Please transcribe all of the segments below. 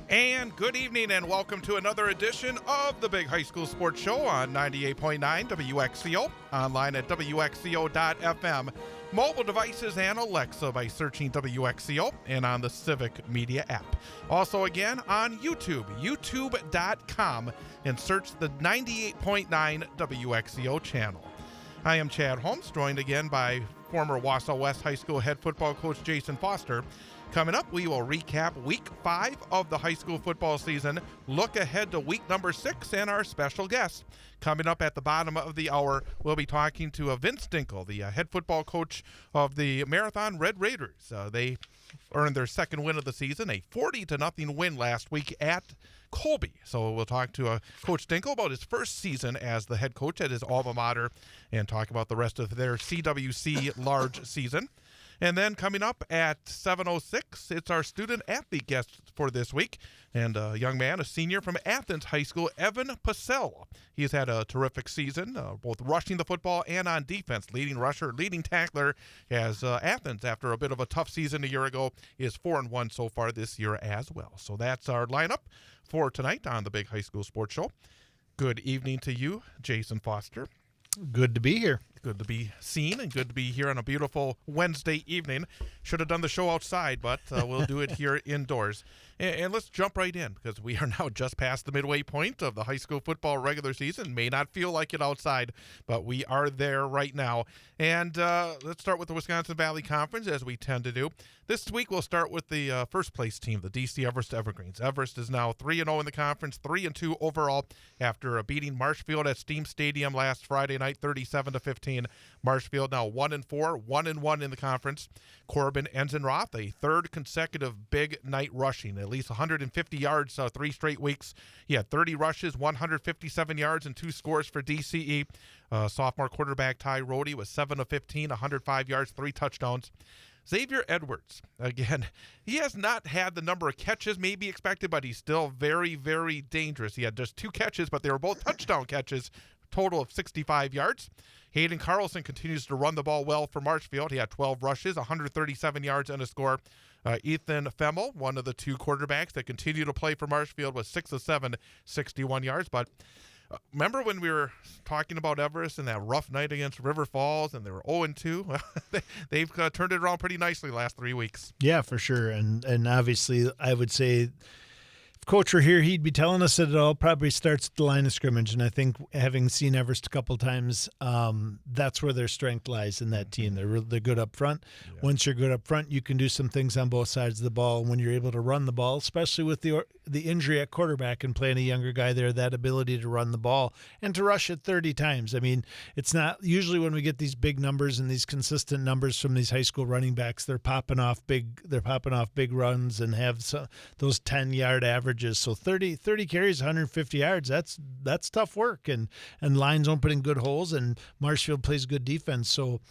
And good evening and welcome to another edition of the Big High School Sports Show on 98.9 WXCO, online at WXCO.FM, mobile devices and Alexa by searching WXCO, and on the Civic Media app. Also again on YouTube, youtube.com, and search the 98.9 WXCO channel. I am Chad Holmes, joined again by former Wausau West High School head football coach Jason Foster. Coming up, we will recap Week 5 of the high school football season, look ahead to Week number 6, and our special guest. Coming up at the bottom of the hour, we'll be talking to Vince Dinkel, the head football coach of the Marathon Red Raiders. They earned their second win of the season, a 40-0 win last week at Colby. So we'll talk to Coach Dinkel about his first season as the head coach at his alma mater and talk about the rest of their CWC large season. And then coming up at 7:06, it's our student-athlete guest for this week, and a young man, a senior from Athens High School, Evan Pacell. He's had a terrific season, both rushing the football and on defense, leading rusher, leading tackler, as Athens, after a bit of a tough season a year ago, is 4-1 so far this year as well. So that's our lineup for tonight on the Big High School Sports Show. Good evening to you, Jason Foster. Good to be here. Good to be seen and good to be here on a beautiful Wednesday evening. Should have done the show outside, but we'll do it here indoors. And let's jump right in, because we are now just past the midway point of the high school football regular season. May not feel like it outside, but we are there right now. And let's start with the Wisconsin Valley Conference, as we tend to do. This week we'll start with the first place team, the DC Everest Evergreens. Everest is now 3-0 in the conference, 3-2 overall after beating Marshfield at Steam Stadium last Friday night, 37-15. Marshfield now 1-4, 1-1 in the conference. Corbin Enzenroth, a third consecutive big night rushing, at least 150 yards 3 straight weeks. He had 30 rushes, 157 yards, and 2 scores for DCE. Sophomore quarterback Ty Rohde was 7 of 15, 105 yards, 3 touchdowns. Xavier Edwards, again, he has not had the number of catches maybe expected, but he's still very, very dangerous. He had just 2 catches, but they were both touchdown catches, total of 65 yards. Hayden Carlson continues to run the ball well for Marshfield. He had 12 rushes, 137 yards, and a score. Ethan Femmel, one of the 2 quarterbacks that continue to play for Marshfield, was 6 of 7, 61 yards. But remember when we were talking about Everest and that rough night against River Falls, and they were 0-2? They've turned it around pretty nicely the last 3 weeks. Yeah, for sure. And obviously, I would say if Coach were here, he'd be telling us that it all probably starts at the line of scrimmage. And I think, having seen Everest a couple times, that's where their strength lies in that team. They're good up front. Yeah. Once you're good up front, you can do some things on both sides of the ball. When you're able to run the ball, especially with the injury at quarterback and playing a younger guy there, that ability to run the ball and to rush it 30 times. I mean, it's not usually when we get these big numbers and these consistent numbers from these high school running backs, they're popping off big runs and have those 10-yard averages. So 30 carries, 150 yards, that's tough work, and lines opening good holes, and Marshfield plays good defense. So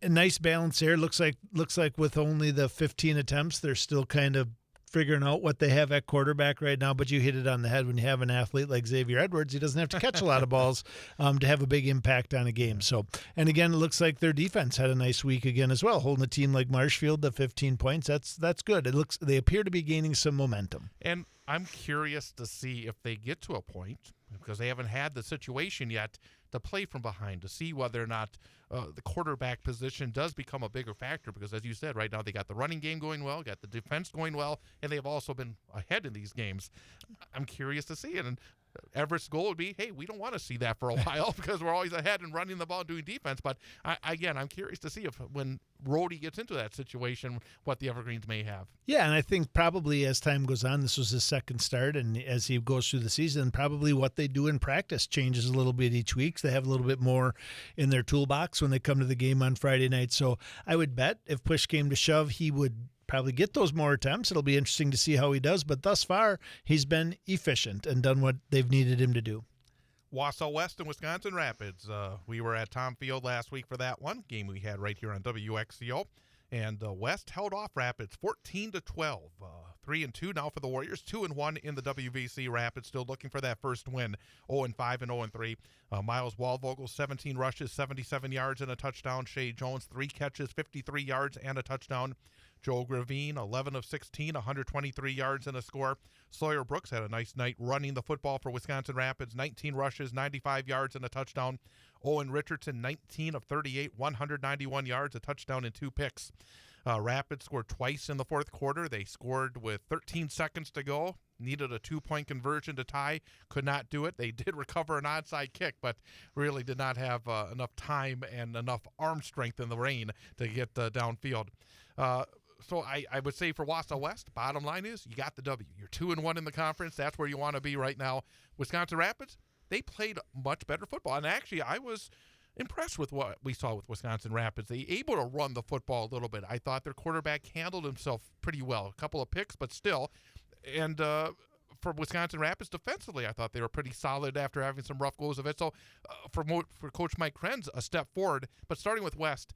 a nice balance there. Looks like with only the 15 attempts, they're still kind of figuring out what they have at quarterback right now, but you hit it on the head when you have an athlete like Xavier Edwards. He doesn't have to catch a lot of balls to have a big impact on a game. So, and again, it looks like their defense had a nice week again as well, holding a team like Marshfield to 15 points. That's good. They appear to be gaining some momentum. And I'm curious to see if they get to a point, because they haven't had the situation yet, to play from behind, to see whether or not the quarterback position does become a bigger factor, because as you said, right now they got the running game going well, got the defense going well, and they've also been ahead in these games. I'm curious to see it, and Everett's goal would be, hey, we don't want to see that for a while because we're always ahead and running the ball and doing defense. But I'm curious to see if when Rohde gets into that situation, what the Evergreens may have. Yeah, and I think probably as time goes on, this was his second start, and as he goes through the season, probably what they do in practice changes a little bit each week. They have a little bit more in their toolbox when they come to the game on Friday night. So I would bet if push came to shove, he would probably get those more attempts. It'll be interesting to see how he does, but thus far, he's been efficient and done what they've needed him to do. Wausau West and Wisconsin Rapids. We were at Tom Field last week for that one game we had right here on WXCO. And West held off Rapids 14-12. 3-2 now for the Warriors, 2-1 in the WVC. Rapids still looking for that first win, 0-5 and 0-3. Miles Waldvogel, 17 rushes, 77 yards and a touchdown. Shea Jones, 3 catches, 53 yards and a touchdown. Joe Gravine, 11 of 16, 123 yards and a score. Sawyer Brooks had a nice night running the football for Wisconsin Rapids, 19 rushes, 95 yards and a touchdown. Owen Richardson, 19 of 38, 191 yards, a touchdown and 2 picks. Rapids scored twice in the fourth quarter. They scored with 13 seconds to go. Needed a 2-point conversion to tie. Could not do it. They did recover an onside kick, but really did not have enough time and enough arm strength in the rain to get downfield. So I would say for Wausau West, bottom line is you got the W. You're 2-1 in the conference. That's where you want to be right now. Wisconsin Rapids, they played much better football. And actually, I was impressed with what we saw with Wisconsin Rapids. They able to run the football a little bit. I thought their quarterback handled himself pretty well. A couple of picks, but still. And for Wisconsin Rapids defensively, I thought they were pretty solid after having some rough goes of it. So for Coach Mike Krenz, a step forward. But starting with West,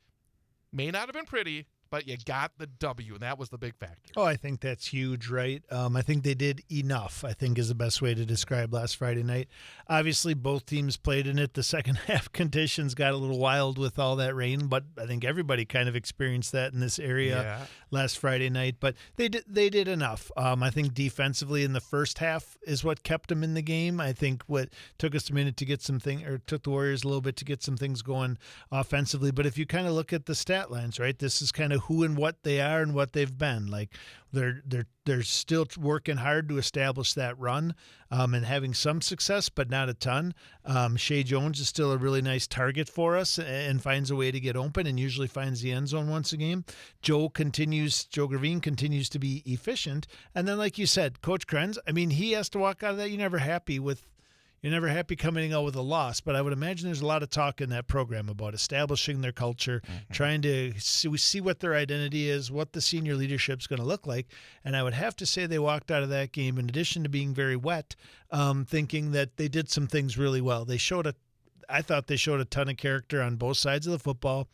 may not have been pretty, but you got the W, and that was the big factor. Oh, I think that's huge, right? I think they did enough, I think is the best way to describe last Friday night. Obviously, both teams played in it. The second half conditions got a little wild with all that rain, but I think everybody kind of experienced that in this area last Friday night. But they did enough. I think defensively in the first half is what kept them in the game. I think what took us a minute to get took the Warriors a little bit to get some things going offensively. But if you kind of look at the stat lines, right, this is kind of who and what they are and what they've been. Like they're still working hard to establish that run and having some success, but not a ton. Shea Jones is still a really nice target for us and finds a way to get open and usually finds the end zone once a game. Joe Gravine continues to be efficient. And then, like you said, Coach Krenz, I mean, he has to walk out of that. You're never happy coming out with a loss, but I would imagine there's a lot of talk in that program about establishing their culture, trying to see what their identity is, what the senior leadership's going to look like. And I would have to say they walked out of that game, in addition to being very wet, thinking that they did some things really well. I thought they showed a ton of character on both sides of the football.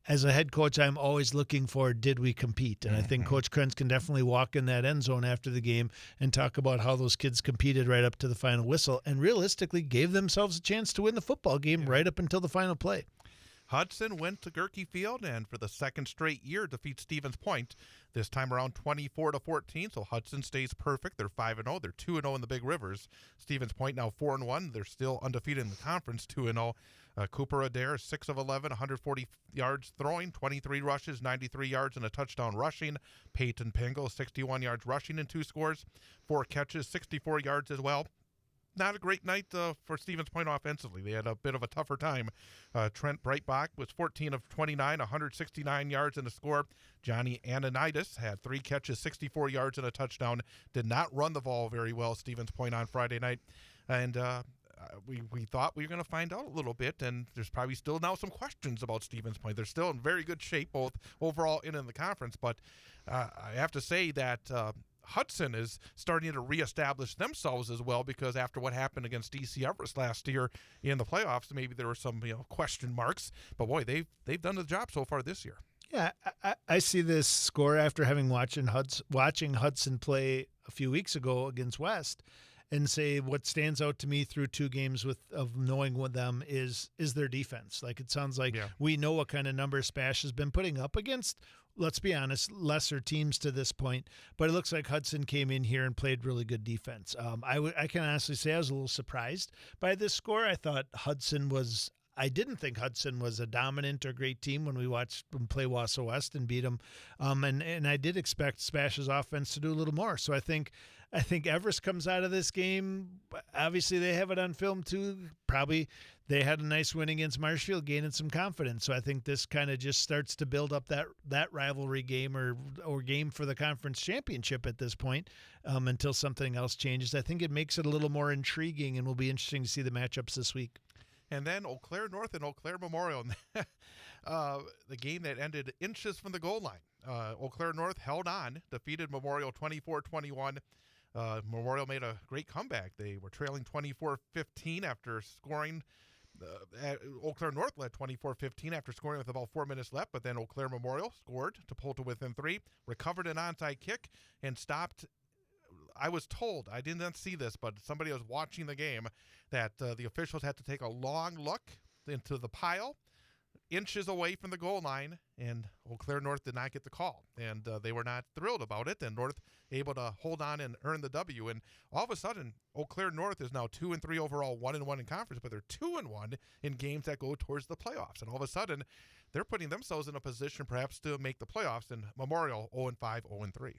As a head coach, I'm always looking for, did we compete? And I think Coach Krenz can definitely walk in that end zone after the game and talk about how those kids competed right up to the final whistle and realistically gave themselves a chance to win the football game right up until the final play. Hudson went to Gerke Field and for the second straight year defeats Stevens Point, this time around 24-14. So Hudson stays perfect. They're 5-0. They're 2-0 in the Big Rivers. Stevens Point now 4-1. They're still undefeated in the conference, 2-0. Cooper Adair, 6 of 11, 140 yards throwing, 23 rushes, 93 yards, and a touchdown rushing. Peyton Pingle, 61 yards rushing and 2 scores, 4 catches, 64 yards as well. Not a great night for Stevens Point offensively. They had a bit of a tougher time. Trent Breitbach was 14 of 29, 169 yards and a score. Johnny Ananitis had 3 catches, 64 yards and a touchdown. Did not run the ball very well, Stevens Point, on Friday night. And we thought we were going to find out a little bit, and there's probably still now some questions about Stevens Point. They're still in very good shape, both overall and in the conference. But I have to say that Hudson is starting to reestablish themselves as well, because after what happened against DC Everest last year in the playoffs, maybe there were some question marks. But boy, they've done the job so far this year. Yeah, I see this score after having watching Hudson play a few weeks ago against West, and say what stands out to me through 2 games of knowing with them is their defense. Like, it sounds like we know what kind of numbers Spash has been putting up against, let's be honest, lesser teams to this point. But it looks like Hudson came in here and played really good defense. I can honestly say I was a little surprised by this score. I didn't think Hudson was a dominant or great team when we watched them play Wausau West and beat them. And I did expect Spash's offense to do a little more. So I think Everest comes out of this game. Obviously, they have it on film too. Probably they had a nice win against Marshfield, gaining some confidence. So I think this kind of just starts to build up that rivalry game or game for the conference championship at this point, until something else changes. I think it makes it a little more intriguing, and will be interesting to see the matchups this week. And then Eau Claire North and Eau Claire Memorial, the game that ended inches from the goal line. Eau Claire North held on, defeated Memorial 24-21. Memorial made a great comeback. They were trailing 24-15 after scoring. Eau Claire North led 24-15 after scoring with about 4 minutes left, but then Eau Claire Memorial scored to pull to within 3, recovered an onside kick, and stopped. I was told, I did not see this, but somebody was watching the game, that the officials had to take a long look into the pile inches away from the goal line, and Eau Claire North did not get the call, and they were not thrilled about it, and North able to hold on and earn the W, and all of a sudden, Eau Claire North is now 2-3 overall, 1-1 in conference, but they're 2-1 in games that go towards the playoffs, and all of a sudden, they're putting themselves in a position perhaps to make the playoffs, and Memorial 0-5, 0-3.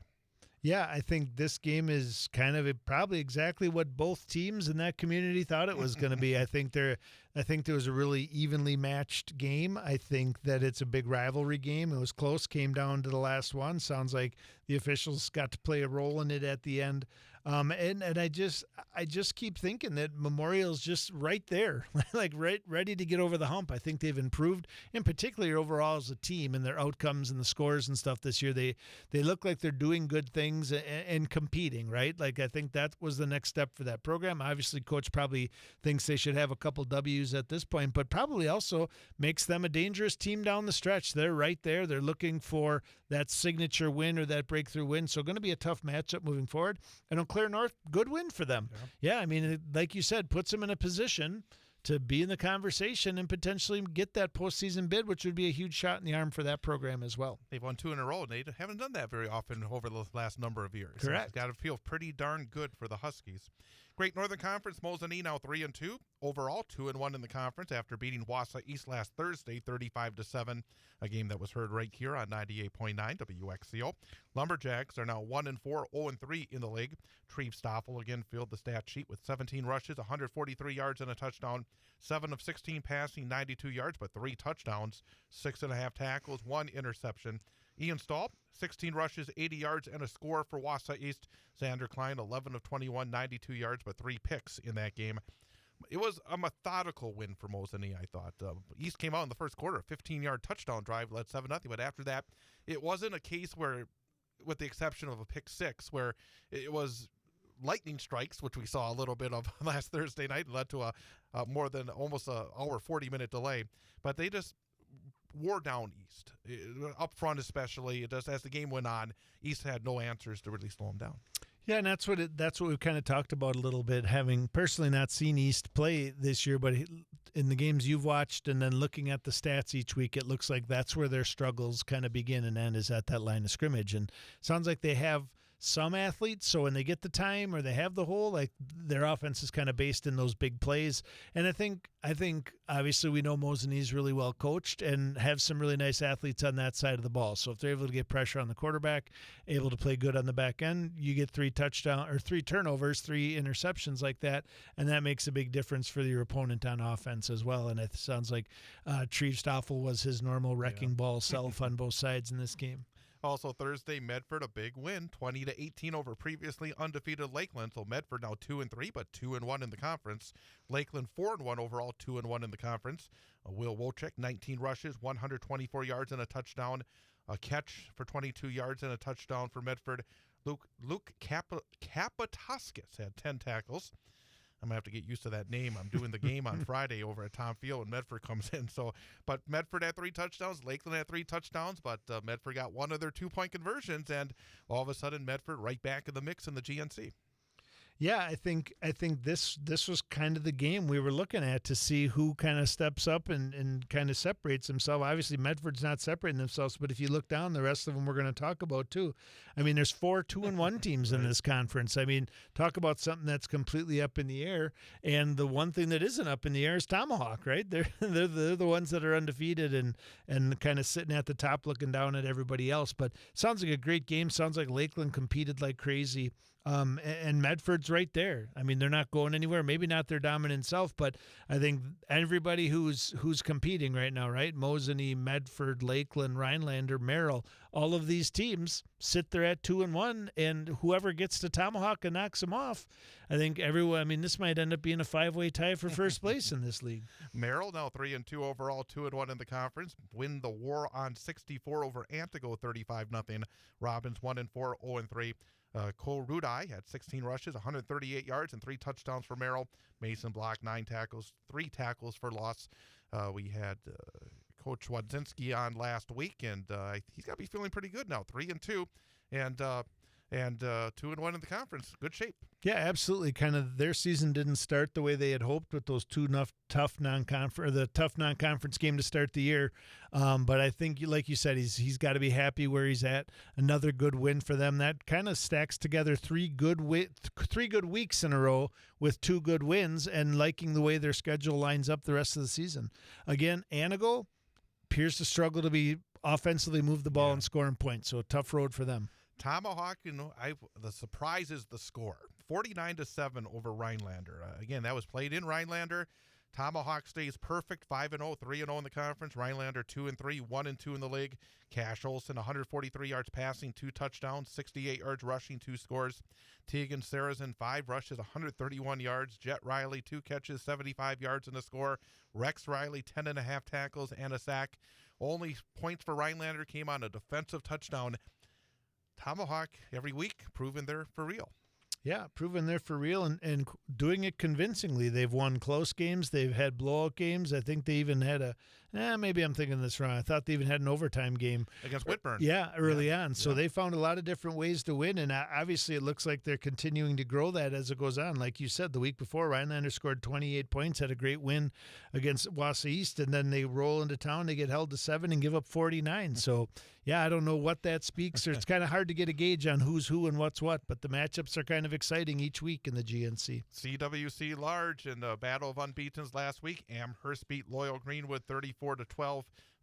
Yeah, I think this game is kind of probably exactly what both teams in that community thought it was going to be. I think there was a really evenly matched game. I think that it's a big rivalry game. It was close, came down to the last one. Sounds like the officials got to play a role in it at the end. And I just keep thinking that Memorial's just right there, like right ready to get over the hump. I think they've improved, in particular overall as a team, and their outcomes and the scores and stuff this year. They look like they're doing good things and competing, right? Like I think that was the next step for that program. Obviously, coach probably thinks they should have a couple W's at this point, but probably also makes them a dangerous team down the stretch. They're right there. They're looking for that signature win or that breakthrough win. So going to be a tough matchup moving forward. And Eau Claire North, good win for them. Yeah, I mean, like you said, puts them in a position to be in the conversation and potentially get that postseason bid, which would be a huge shot in the arm for that program as well. They've won 2 in a row, and they haven't done that very often over the last number of years. Correct. So it's got to feel pretty darn good for the Huskies. Great Northern Conference, Mosinee now 3-2. Overall, 2-1 in the conference after beating Wausau East last Thursday, 35-7, a game that was heard right here on 98.9 WXCO. Lumberjacks are now 1-4, 0-3 in the league. Treve Stoffel again filled the stat sheet with 17 rushes, 143 yards and a touchdown, 7 of 16 passing, 92 yards, but 3 touchdowns, 6.5 tackles, 1 interception. Ian Stahl, 16 rushes, 80 yards, and a score for Wausau East. Xander Klein, 11 of 21, 92 yards, but 3 picks in that game. It was a methodical win for Mosinee, I thought. East came out in the first quarter, a 15-yard touchdown drive, led 7-0, but after that, it wasn't a case where, with the exception of a pick 6, where it was lightning strikes, which we saw a little bit of last Thursday night, led to a more than almost a hour, 40-minute delay. But they just wore down East, up front especially. As the game went on, East had no answers to really slow them down. Yeah, and that's what we've kind of talked about a little bit, having personally not seen East play this year, but in the games you've watched and then looking at the stats each week, it looks like that's where their struggles kind of begin and end, is at that line of scrimmage. And it sounds like they have some athletes, so when they get the time or they have the hole, like their offense is kind of based in those big plays. And I think obviously we know Mosinee's really well coached and have some really nice athletes on that side of the ball. So if they're able to get pressure on the quarterback, able to play good on the back end, you get 3 turnovers, 3 interceptions like that, and that makes a big difference for your opponent on offense as well. And it sounds like Treve Stoffel was his normal wrecking ball self on both sides in this game. Also Thursday, Medford, a big win, 20-18 over previously undefeated Lakeland. So Medford now 2-3, but 2-1 in the conference. Lakeland 4-1 overall, 2-1 in the conference. Will Wojcik, 19 rushes, 124 yards and a touchdown. A catch for 22 yards and a touchdown for Medford. Luke Kapatoskis had 10 tackles. I'm going to have to get used to that name. I'm doing the game on Friday over at Tom Field when Medford comes in. But Medford had 3 touchdowns. Lakeland had 3 touchdowns, but Medford got one of their 2-point conversions, and all of a sudden Medford right back in the mix in the GNC. Yeah, I think this was kind of the game we were looking at to see who kind of steps up and kind of separates himself. Obviously, Medford's not separating themselves, but if you look down, the rest of them we're going to talk about too. I mean, there's 4 2-1 teams in this conference. I mean, talk about something that's completely up in the air. And the one thing that isn't up in the air is Tomahawk, right? They're the ones that are undefeated and kind of sitting at the top looking down at everybody else. But sounds like a great game. Sounds like Lakeland competed like crazy. And Medford's right there. I mean, they're not going anywhere. Maybe not their dominant self, but I think everybody who's competing right now, right? Mosinee, Medford, Lakeland, Rhinelander, Merrill, all of these teams sit there at 2-1, and whoever gets to Tomahawk and knocks them off, I think everyone. I mean, this might end up being a 5-way tie for first place in this league. Merrill now 3-2 overall, 2-1 in the conference. Win the War on 64 over Antigo, 35-0. Robbins 1-4, 0-3. Cole Rudai had 16 rushes, 138 yards, and 3 touchdowns for Merrill. Mason Block, 9 tackles, 3 tackles for loss. We had Coach Wadzinski on last week, and he's got to be feeling pretty good now, 3-2. And and 2-1 in the conference. Good shape. Yeah, absolutely. Kind of their season didn't start the way they had hoped with those two tough non-conference game to start the year. But I think, like you said, he's got to be happy where he's at. Another good win for them. That kind of stacks together three good weeks in a row with 2 good wins, and liking the way their schedule lines up the rest of the season. Again, Anago appears to struggle to be offensively move the ball and scoring points. So a tough road for them. Tomahawk, the surprise is the score. 49-7 over Rhinelander. Again, that was played in Rhinelander. Tomahawk stays perfect, 5-0, 3-0 in the conference. Rhinelander 2-3, 1-2 in the league. Cash Olson, 143 yards passing, 2 touchdowns, 68 yards rushing, 2 scores. Tegan Sarazen, 5 rushes, 131 yards. Jet Riley, 2 catches, 75 yards in the score. Rex Riley, 10.5 tackles and a sack. Only points for Rhinelander came on a defensive touchdown. Tomahawk every week proving they're for real. Yeah, proving they're for real and doing it convincingly. They've won close games. They've had blowout games. I think they even had maybe I'm thinking this wrong. I thought they even had an overtime game. Against Whitburn. Yeah, early on. So they found a lot of different ways to win, and obviously it looks like they're continuing to grow that as it goes on. Like you said, the week before, Rhinelander scored 28 points, had a great win against Wausau East, and then they roll into town, they get held to 7 and give up 49. So, yeah, I don't know what that speaks. It's kind of hard to get a gauge on who's who and what's what, but the matchups are kind of exciting each week in the GNC. CWC Large in the Battle of Unbeatens last week. Amherst beat Loyal Greenwood 34-12.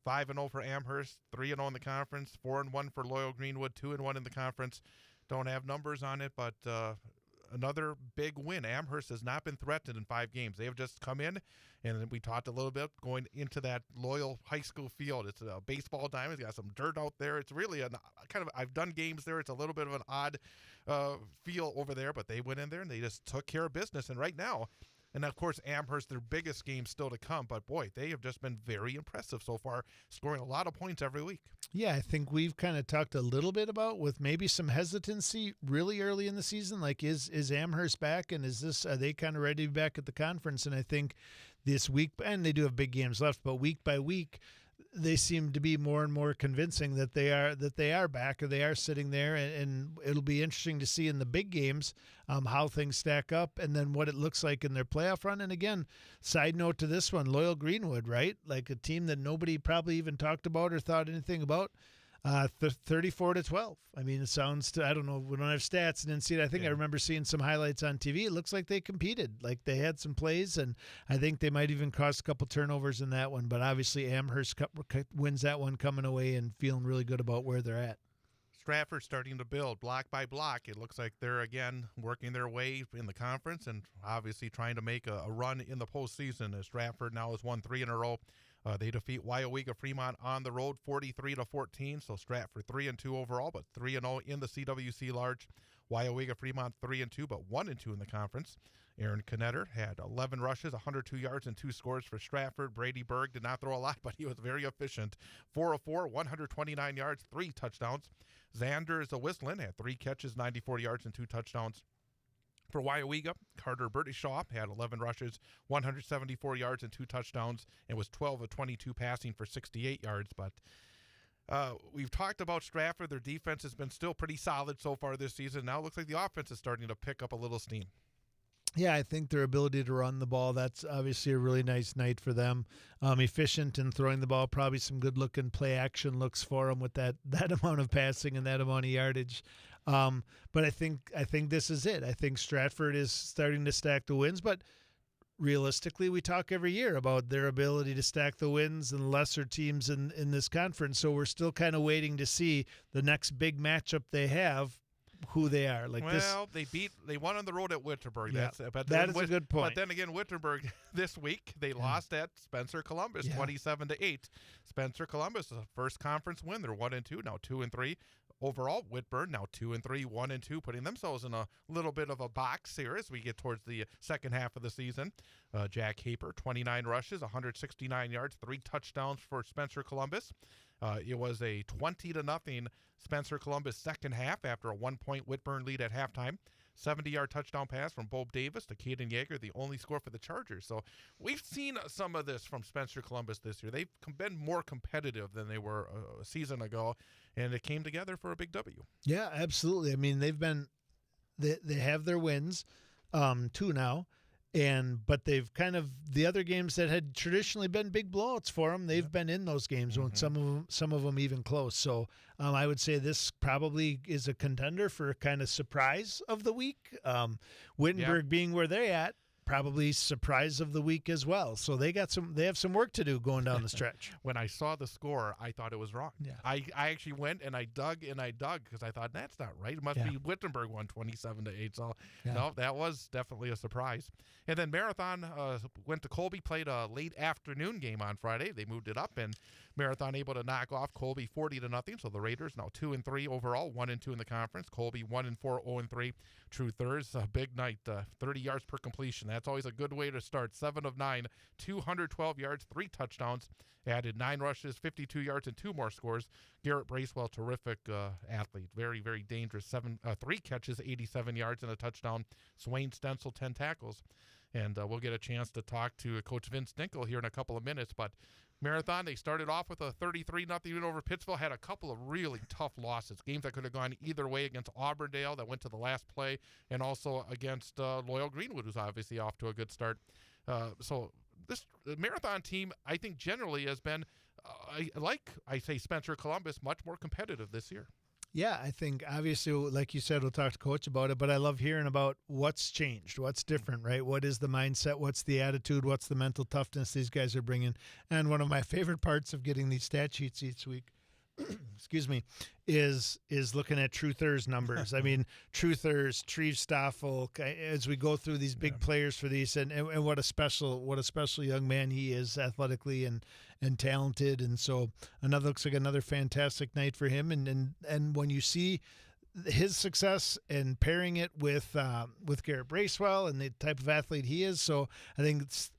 5-0 for Amherst, 3-0 in the conference, 4-1 for Loyal Greenwood, 2-1 in the conference. Don't have numbers on it, but another big win. Amherst has not been threatened in 5 games. They have just come in, and we talked a little bit going into that Loyal High School field. It's a baseball diamond. It's got some dirt out there. It's really I've done games there. It's a little bit of an odd feel over there, but they went in there and they just took care of business. And right now, and of course, Amherst, their biggest game still to come. But boy, they have just been very impressive so far, scoring a lot of points every week. Yeah, I think we've kind of talked a little bit about with maybe some hesitancy really early in the season. Like, is Amherst back, and are they kind of ready to be back at the conference? And I think this week, and they do have big games left, but week by week, they seem to be more and more convincing that they are back, or they are sitting there, and it'll be interesting to see in the big games how things stack up, and then what it looks like in their playoff run. And again, side note to this one, Loyal Greenwood, right? Like a team that nobody probably even talked about or thought anything about. 34-12. I mean, it sounds I don't know. We don't have stats and didn't see it. I think I remember seeing some highlights on TV. It looks like they competed. Like they had some plays, and I think they might even cause a couple turnovers in that one. But obviously, Amherst wins that one coming away and feeling really good about where they're at. Stratford starting to build block by block. It looks like they're again working their way in the conference and obviously trying to make a run in the postseason, as Stratford now has won 3 in a row. They defeat Wyowega Fremont on the road 43-14. So Stratford 3-2 overall, but 3-0 in the CWC Large. Wyowega Fremont 3-2, but 1-2 in the conference. Aaron Knetter had 11 rushes, 102 yards, and 2 scores for Stratford. Brady Berg did not throw a lot, but he was very efficient. 4 of 4, 129 yards, 3 touchdowns. Xander Whistling had 3 catches, 94 yards, and 2 touchdowns. For Wyowega, Carter Bertishaw had 11 rushes, 174 yards, and 2 touchdowns, and was 12 of 22 passing for 68 yards. But we've talked about Stratford. Their defense has been still pretty solid so far this season. Now it looks like the offense is starting to pick up a little steam. Yeah, I think their ability to run the ball, that's obviously a really nice night for them. Efficient in throwing the ball, probably some good-looking play action looks for them with that amount of passing and that amount of yardage. But I think this is it. I think Stratford is starting to stack the wins, but realistically, we talk every year about their ability to stack the wins and lesser teams in this conference, so we're still kind of waiting to see the next big matchup they have, who they are. They won on the road at Wittenberg. Yeah, that is a good point. But then again, Wittenberg this week, they lost at Spencer Columbus 27-8. Spencer Columbus is a first conference win. They're 1-2, now 2-3. Overall, Whitburn now 2-3, 1-2, putting themselves in a little bit of a box here as we get towards the second half of the season. Jack Haper, 29 rushes, 169 yards, 3 touchdowns for Spencer Columbus. It was a 20-0 Spencer Columbus second half after a 1-point Whitburn lead at halftime. 70-yard touchdown pass from Bo Davis to Caden Yeager, the only score for the Chargers. So we've seen some of this from Spencer Columbus this year. They've been more competitive than they were a season ago, and it came together for a big W. Yeah, absolutely. I mean, they have their wins, 2 now. But they've kind of, the other games that had traditionally been big blowouts for them, they've been in those games, when some of them even close. So I would say this probably is a contender for a kind of surprise of the week. Wittenberg being where they're at, probably surprise of the week as well. So they have some work to do going down the stretch. When I saw the score, I thought it was wrong. Yeah. I actually went and I dug because I thought that's not right. It must be Wittenberg won 27-8. So no, that was definitely a surprise. And then Marathon went to Colby, played a late afternoon game on Friday. They moved it up, and Marathon able to knock off Colby 40-0. So the Raiders now 2-3 overall, 1-2 in the conference. Colby 1-4, 0-3. True thirds, a big night, 30 yards per completion. That's always a good way to start. 7 of 9, 212 yards, 3 touchdowns. Added 9 rushes, 52 yards, and 2 more scores. Garrett Bracewell, terrific athlete. Very, very dangerous. 3 catches, 87 yards, and a touchdown. Swain Stencil, 10 tackles. And we'll get a chance to talk to Coach Vince Dinkel here in a couple of minutes. But Marathon, they started off with a 33-0 win over Pittsville, had a couple of really tough losses, games that could have gone either way against Auburndale that went to the last play, and also against Loyal Greenwood, who's obviously off to a good start. So this Marathon team, I think, generally has been, like I say, Spencer Columbus, much more competitive this year. Yeah, I think obviously, like you said, we'll talk to Coach about it, but I love hearing about what's changed, what's different, right? What is the mindset? What's the attitude? What's the mental toughness these guys are bringing? And one of my favorite parts of getting these stat sheets each week, excuse me, is looking at truthers numbers. I mean, truthers, Treve Stoffel, as we go through these big players for these, and what a special young man he is, athletically and talented. And so looks like another fantastic night for him. And when you see his success and pairing it with Garrett Bracewell and the type of athlete he is, so I think it's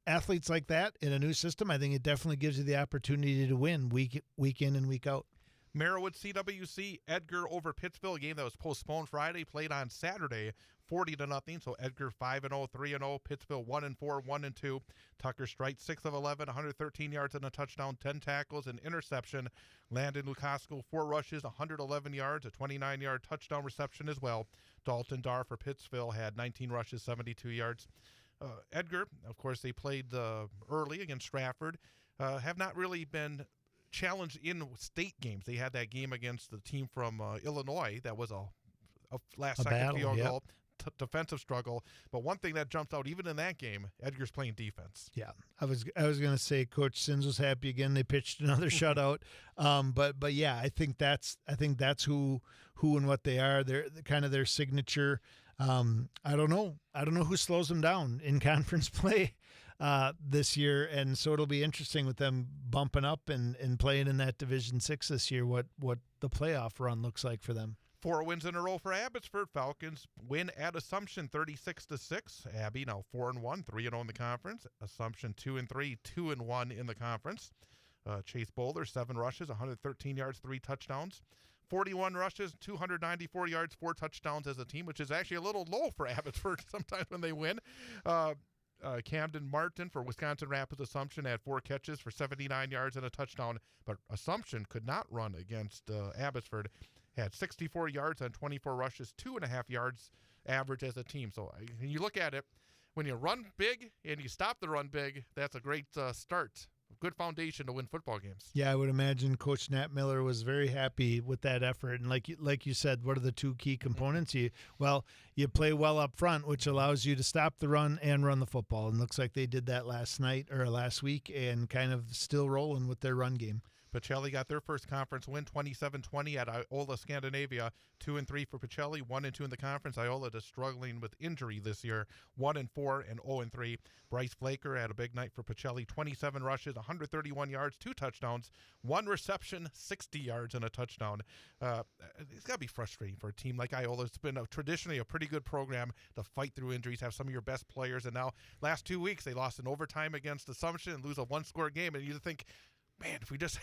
athletes like that in a new system, I think it definitely gives you the opportunity to win week in and week out. Merriwood CWC, Edgar over Pittsville, a game that was postponed Friday, played on Saturday, 40-0. So Edgar 5-0, 3-0. Pittsville 1-4, 1-2. Tucker Strite 6 of 11, 113 yards and a touchdown, 10 tackles, an interception. Landon Lukasko 4 rushes, 111 yards, a 29-yard touchdown reception as well. Dalton Darr for Pittsville had 19 rushes, 72 yards. Edgar, of course, they played early against Stratford, have not really been challenged in state games. They had that game against the team from Illinois that was a last-second field goal, defensive struggle. But one thing that jumps out, even in that game, Edgar's playing defense. Yeah, I was going to say Coach Sins was happy again. They pitched another shutout. But yeah, I think that's who and what they are. They're kind of their signature. I don't know who slows them down in conference play this year, and so it'll be interesting with them bumping up and playing in that Division 6 this year, what the playoff run looks like for them. 4 wins in a row for Abbotsford. Falcons win at Assumption 36-6. Abby now 4-1, 3-0 in the conference. Assumption 2-3, 2-1 in the conference. Chase Boulder 7 rushes, 113 yards, 3 touchdowns. 41 rushes, 294 yards, 4 touchdowns as a team, which is actually a little low for Abbotsford sometimes when they win. Camden Martin for Wisconsin Rapids Assumption had 4 catches for 79 yards and a touchdown, but Assumption could not run against Abbotsford. Had 64 yards on 24 rushes, 2.5 yards average as a team. So when you look at it, when you run big and you stop the run big, that's a great start. Good foundation to win football games. Yeah, I would imagine Coach Nat Miller was very happy with that effort. And like you said, what are the 2 key components? You play well up front, which allows you to stop the run and run the football. And looks like they did that last week and kind of still rolling with their run game. Pacelli got their first conference win, 27-20 at Iola Scandinavia. 2-3 for Pacelli, 1-2 in the conference. Iola is struggling with injury this year, 1-4 and 0-3. Bryce Flaker had a big night for Pacelli, 27 rushes, 131 yards, 2 touchdowns, 1 reception, 60 yards and a touchdown. It's got to be frustrating for a team like Iola. It's been traditionally a pretty good program to fight through injuries, have some of your best players, and now last 2 weeks they lost in overtime against Assumption and lose a 1-score game, and you think, man, if we just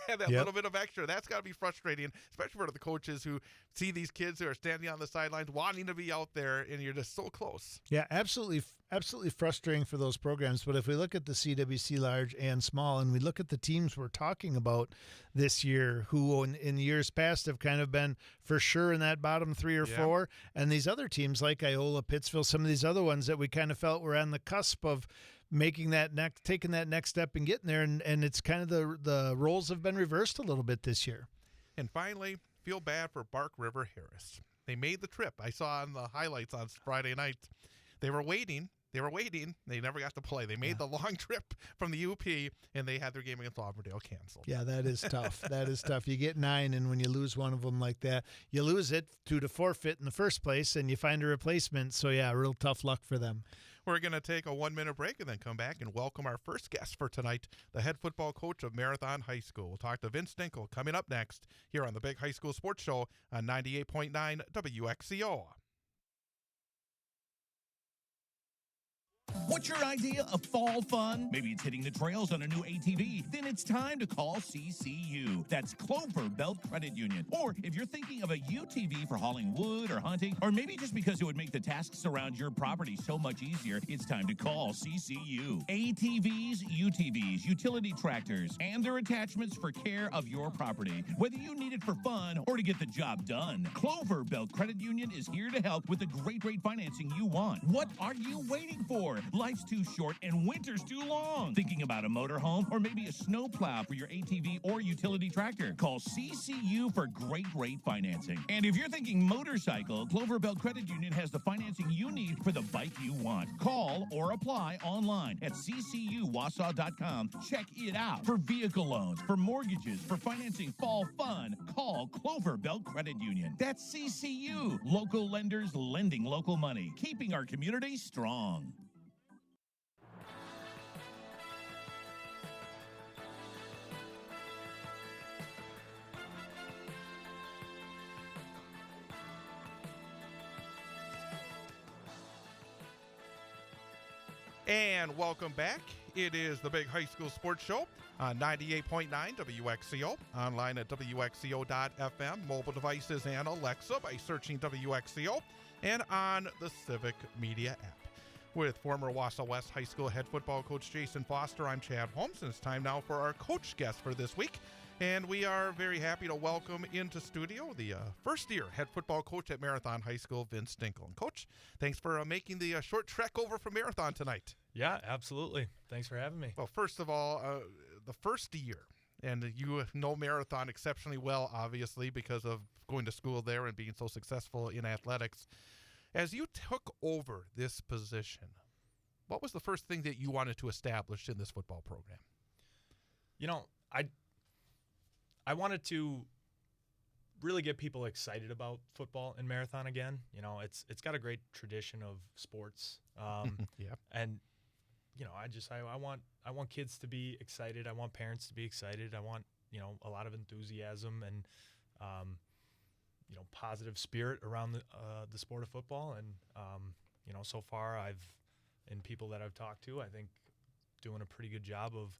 had that Yep. little bit of extra, that's got to be frustrating, especially for the coaches who see these kids who are standing on the sidelines wanting to be out there, and you're just so close. Yeah, absolutely frustrating for those programs. But if we look at the CWC large and small, and we look at the teams we're talking about this year, who in years past have kind of been for sure in that bottom 3 or 4, and these other teams like Iola, Pittsville, some of these other ones that we kind of felt were on the cusp of taking that next step and getting there, and it's kind of the roles have been reversed a little bit this year. And finally, feel bad for Bark River Harris. They made the trip. I saw on the highlights on Friday night. They were waiting. They never got to play. They made the long trip from the UP, and they had their game against Auburndale canceled. Yeah, that is tough. That is tough. You get 9, and when you lose one of them like that, you lose it due to forfeit in the first place, and you find a replacement. So, yeah, real tough luck for them. We're going to take a 1-minute break and then come back and welcome our first guest for tonight, the head football coach of Marathon High School. We'll talk to Vince Dinkel coming up next here on the Big High School Sports Show on 98.9 WXCO. What's your idea of fall fun? Maybe it's hitting the trails on a new ATV. Then it's time to call CCU. That's Clover Belt Credit Union. Or if you're thinking of a UTV for hauling wood or hunting, or maybe just because it would make the tasks around your property so much easier, it's time to call CCU. ATVs, UTVs, utility tractors, and their attachments for care of your property. Whether you need it for fun or to get the job done, Clover Belt Credit Union is here to help with the great rate financing you want. What are you waiting for? Life's too short and winter's too long. Thinking about a motorhome or maybe a snowplow for your ATV or utility tractor? Call CCU for great rate financing. And if you're thinking motorcycle, Clover Belt Credit Union has the financing you need for the bike you want. Call or apply online at ccuwausau.com. Check it out. For vehicle loans, for mortgages, for financing fall fun, call Clover Belt Credit Union. That's CCU. Local lenders lending local money, keeping our community strong. And welcome back. It is the Big High School Sports Show on 98.9 WXCO, online at WXCO.FM, mobile devices and Alexa by searching WXCO, and on the Civic Media app. With former Wausau West High School head football coach Jason Foster, I'm Chad Holmes, and it's time now for our coach guest for this week. And we are very happy to welcome into studio the first-year head football coach at Marathon High School, Vince Dinkel. And Coach, thanks for making the short trek over from Marathon tonight. Yeah, absolutely. Thanks for having me. Well, first of all, the first year, and you know Marathon exceptionally well, obviously, because of going to school there and being so successful in athletics. As you took over this position, what was the first thing that you wanted to establish in this football program? You know, I wanted to really get people excited about football and Marathon again. You know, it's got a great tradition of sports. Yeah. And you know, I want kids to be excited. I want parents to be excited. I want, you know, a lot of enthusiasm and you know, positive spirit around the sport of football. And you know, so far and people that I've talked to, I think doing a pretty good job of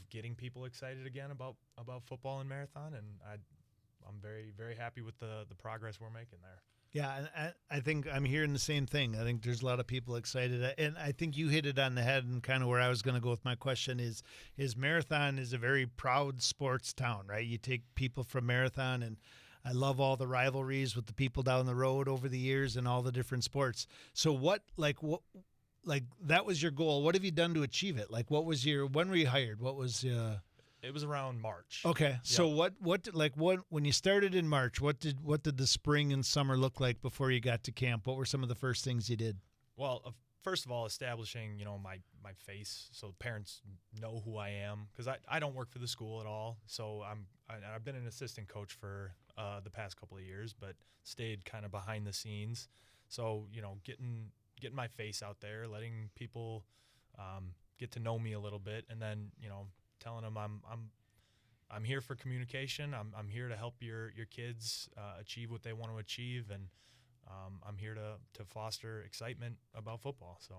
getting people excited again about football and Marathon, and I'm very, very happy with the progress we're making there. Yeah, and I think I'm hearing the same thing. I think there's a lot of people excited, and I think you hit it on the head. And kind of where I was going to go with my question is Marathon is a very proud sports town, right? You take people from Marathon, and I love all the rivalries with the people down the road over the years and all the different sports. So what that was your goal. What have you done to achieve it? Like, when were you hired? What was It was around March. Okay. So when you started in March, what did the spring and summer look like before you got to camp? What were some of the first things you did? Well, first of all, establishing, you know, my face so parents know who I am, because I don't work for the school at all. So I've been an assistant coach for the past couple of years, but stayed kind of behind the scenes. So, you know, getting my face out there, letting people get to know me a little bit, and then, you know, telling them I'm here for communication. I'm here to help your kids achieve what they want to achieve, and I'm here to foster excitement about football. So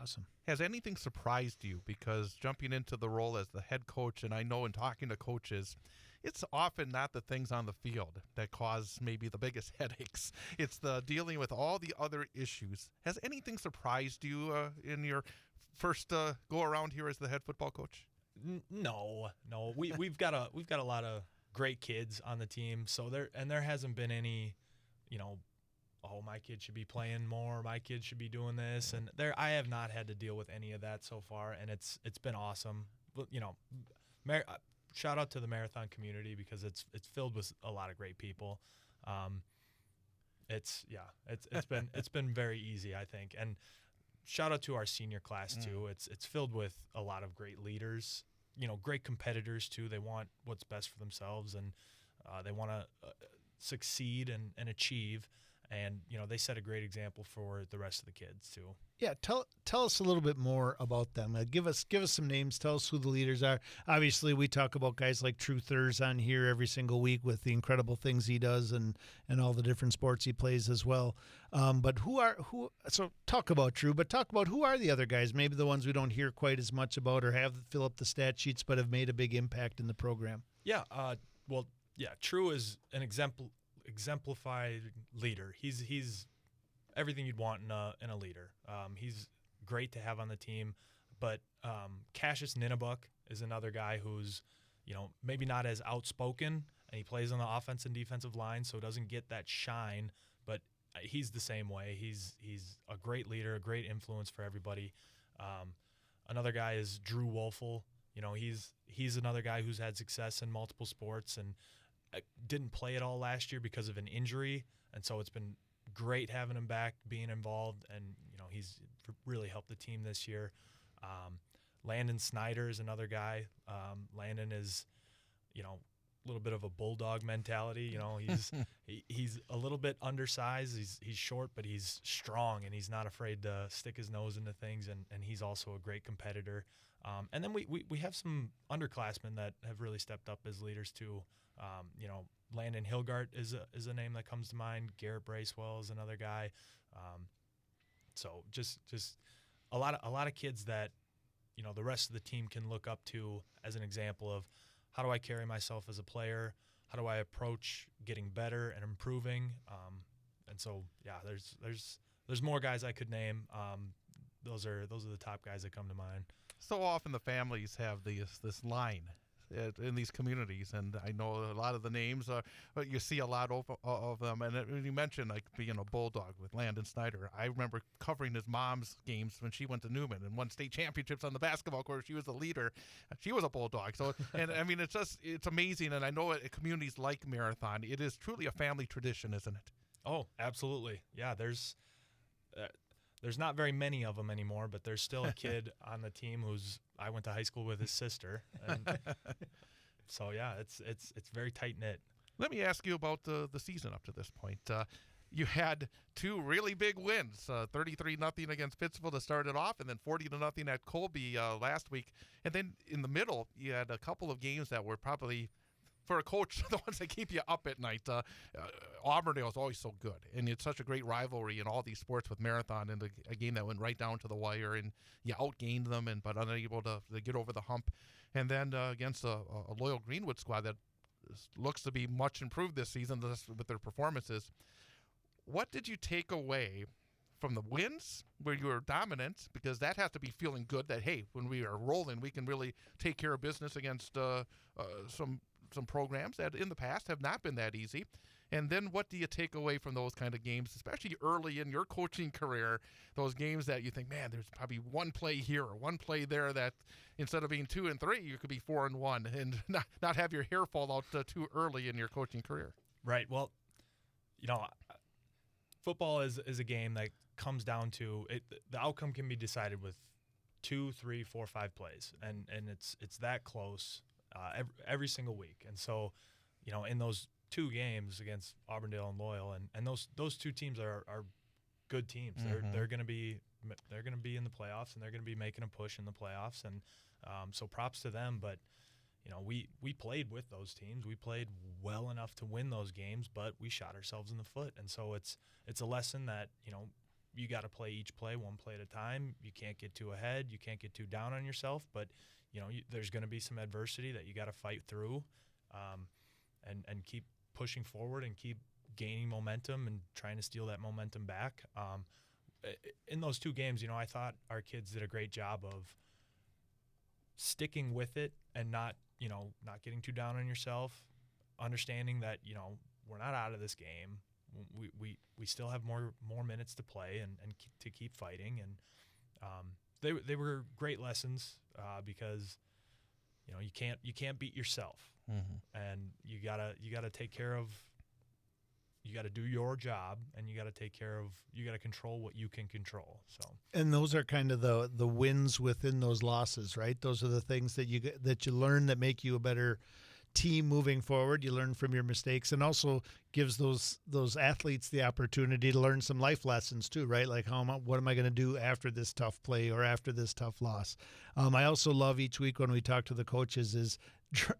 Awesome. Has anything surprised you? Because jumping into the role as the head coach, and I know in talking to coaches, it's often not the things on the field that cause maybe the biggest headaches. It's the dealing with all the other issues. Has anything surprised you in your first go around here as the head football coach? No. We've got a lot of great kids on the team, so there hasn't been any, oh, my kid should be playing more, my kid should be doing this, and I have not had to deal with any of that so far, and it's been awesome. But shout out to the marathon community because it's filled with a lot of great people. It's been very easy, I think, and shout out to our senior class too. It's filled with a lot of great leaders, great competitors too. They want what's best for themselves, and they want to succeed and achieve. And they set a great example for the rest of the kids too. Yeah, tell us a little bit more about them. Give us some names. Tell us who the leaders are. Obviously, we talk about guys like Truthers on here every single week with the incredible things he does and all the different sports he plays as well. But so talk about True, but talk about who are the other guys? Maybe the ones we don't hear quite as much about or have fill up the stat sheets, but have made a big impact in the program. Yeah. True is an exemplified leader. He's everything you'd want in a leader. He's great to have on the team, but Cassius Ninnebuck is another guy who's maybe not as outspoken, and he plays on the offense and defensive line, so doesn't get that shine, but he's the same way. He's a great leader, a great influence for everybody. Another guy is Drew Wolfel. He's another guy who's had success in multiple sports and didn't play at all last year because of an injury, and so it's been great having him back, being involved, and he's really helped the team this year. Landon Snyder is another guy. Landon is a little bit of a bulldog mentality. He's a little bit undersized. He's short, but he's strong, and he's not afraid to stick his nose into things, and he's also a great competitor. And then we have some underclassmen that have really stepped up as leaders too. Landon Hilgart is a name that comes to mind. Garrett Bracewell is another guy. So just a lot of kids that the rest of the team can look up to as an example of how do I carry myself as a player, how do I approach getting better and improving. And so there's more guys I could name. Those are the top guys that come to mind. So often the families have this line in these communities, and I know a lot of the names, but you see a lot of them. And you mentioned like being a bulldog with Landon Snyder. I remember covering his mom's games when she went to Newman and won state championships on the basketball court. She was a leader. She was a bulldog. So, and I mean, it's amazing. And I know at communities like Marathon, it is truly a family tradition, isn't it? Oh, absolutely. Yeah, there's not very many of them anymore, but there's still a kid on the team I went to high school with his sister. And so, yeah, it's very tight-knit. Let me ask you about the season up to this point. You had two really big wins, 33-0 against Pittsville to start it off, and then 40-0 at Colby last week. And then in the middle, you had a couple of games that were probably, for a coach, the ones that keep you up at night. Auburndale is always so good, and it's such a great rivalry in all these sports with Marathon, and a game that went right down to the wire, and you outgained them, but unable to get over the hump. And then against a loyal Greenwood squad that looks to be much improved this season with their performances. What did you take away from the wins where you were dominant? Because that has to be feeling good that, hey, when we are rolling, we can really take care of business against some programs that in the past have not been that easy. And then what do you take away from those kind of games, especially early in your coaching career, those games that you think, man, there's probably one play here or one play there that instead of being 2-3, you could be 4-1 and not have your hair fall out too early in your coaching career? Right. Well, football is a game that comes down to it. The outcome can be decided with 2, 3, 4, 5 plays, and it's that close every single week. And so, in those two games against Auburndale and Loyal, and those two teams are good teams. Mm-hmm. They're going to be in the playoffs, and they're going to be making a push in the playoffs. And so props to them. But we played with those teams. We played well enough to win those games, but we shot ourselves in the foot. And so it's a lesson that you got to play each play one play at a time. You can't get too ahead. You can't get too down on yourself. But there's going to be some adversity that you got to fight through, and keep pushing forward and keep gaining momentum and trying to steal that momentum back. In those 2 games, I thought our kids did a great job of sticking with it and not getting too down on yourself, understanding that, we're not out of this game. We still have more minutes to play and to keep fighting. And they were great lessons because, you can't beat yourself, and you gotta take care of. You got to do your job, and you got to control what you can control. So, and those are kind of the wins within those losses, right? Those are the things that you learn that make you a better team moving forward. You learn from your mistakes, and also gives those athletes the opportunity to learn some life lessons too, right? Like what am I going to do after this tough play or after this tough loss? I also love each week when we talk to the coaches is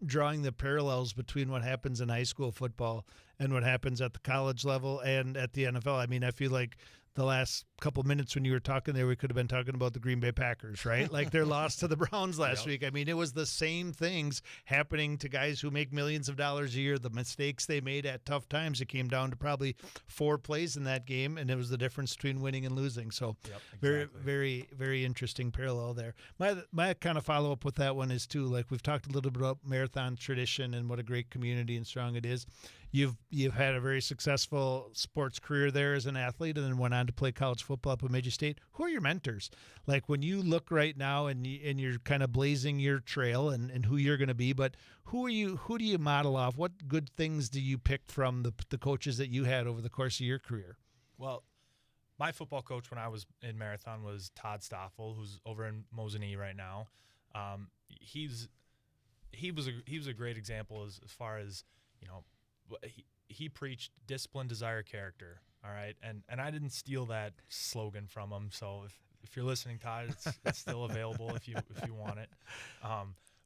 drawing the parallels between what happens in high school football and what happens at the college level and at the NFL. I mean, I feel like the last couple minutes when you were talking there, we could have been talking about the Green Bay Packers, right? Like their loss to the Browns last week. I mean, it was the same things happening to guys who make millions of dollars a year. The mistakes they made at tough times, it came down to probably 4 plays in that game, and it was the difference between winning and losing. So very, very, very interesting parallel there. My kind of follow-up with that one is, too, like we've talked a little bit about marathon tradition and what a great community and strong it is. You've had a very successful sports career there as an athlete and then went on to play college football up at Midget State. Who are your mentors? Like when you look right now and you're kind of blazing your trail and who you're going to be, but who do you model off? What good things do you pick from the coaches that you had over the course of your career? Well, my football coach when I was in Marathon was Todd Stoffel, who's over in Mosinee right now. He was a great example as far as, he preached discipline, desire, character. All right. And I didn't steal that slogan from him. So if you're listening, Todd, it's still available if you want it.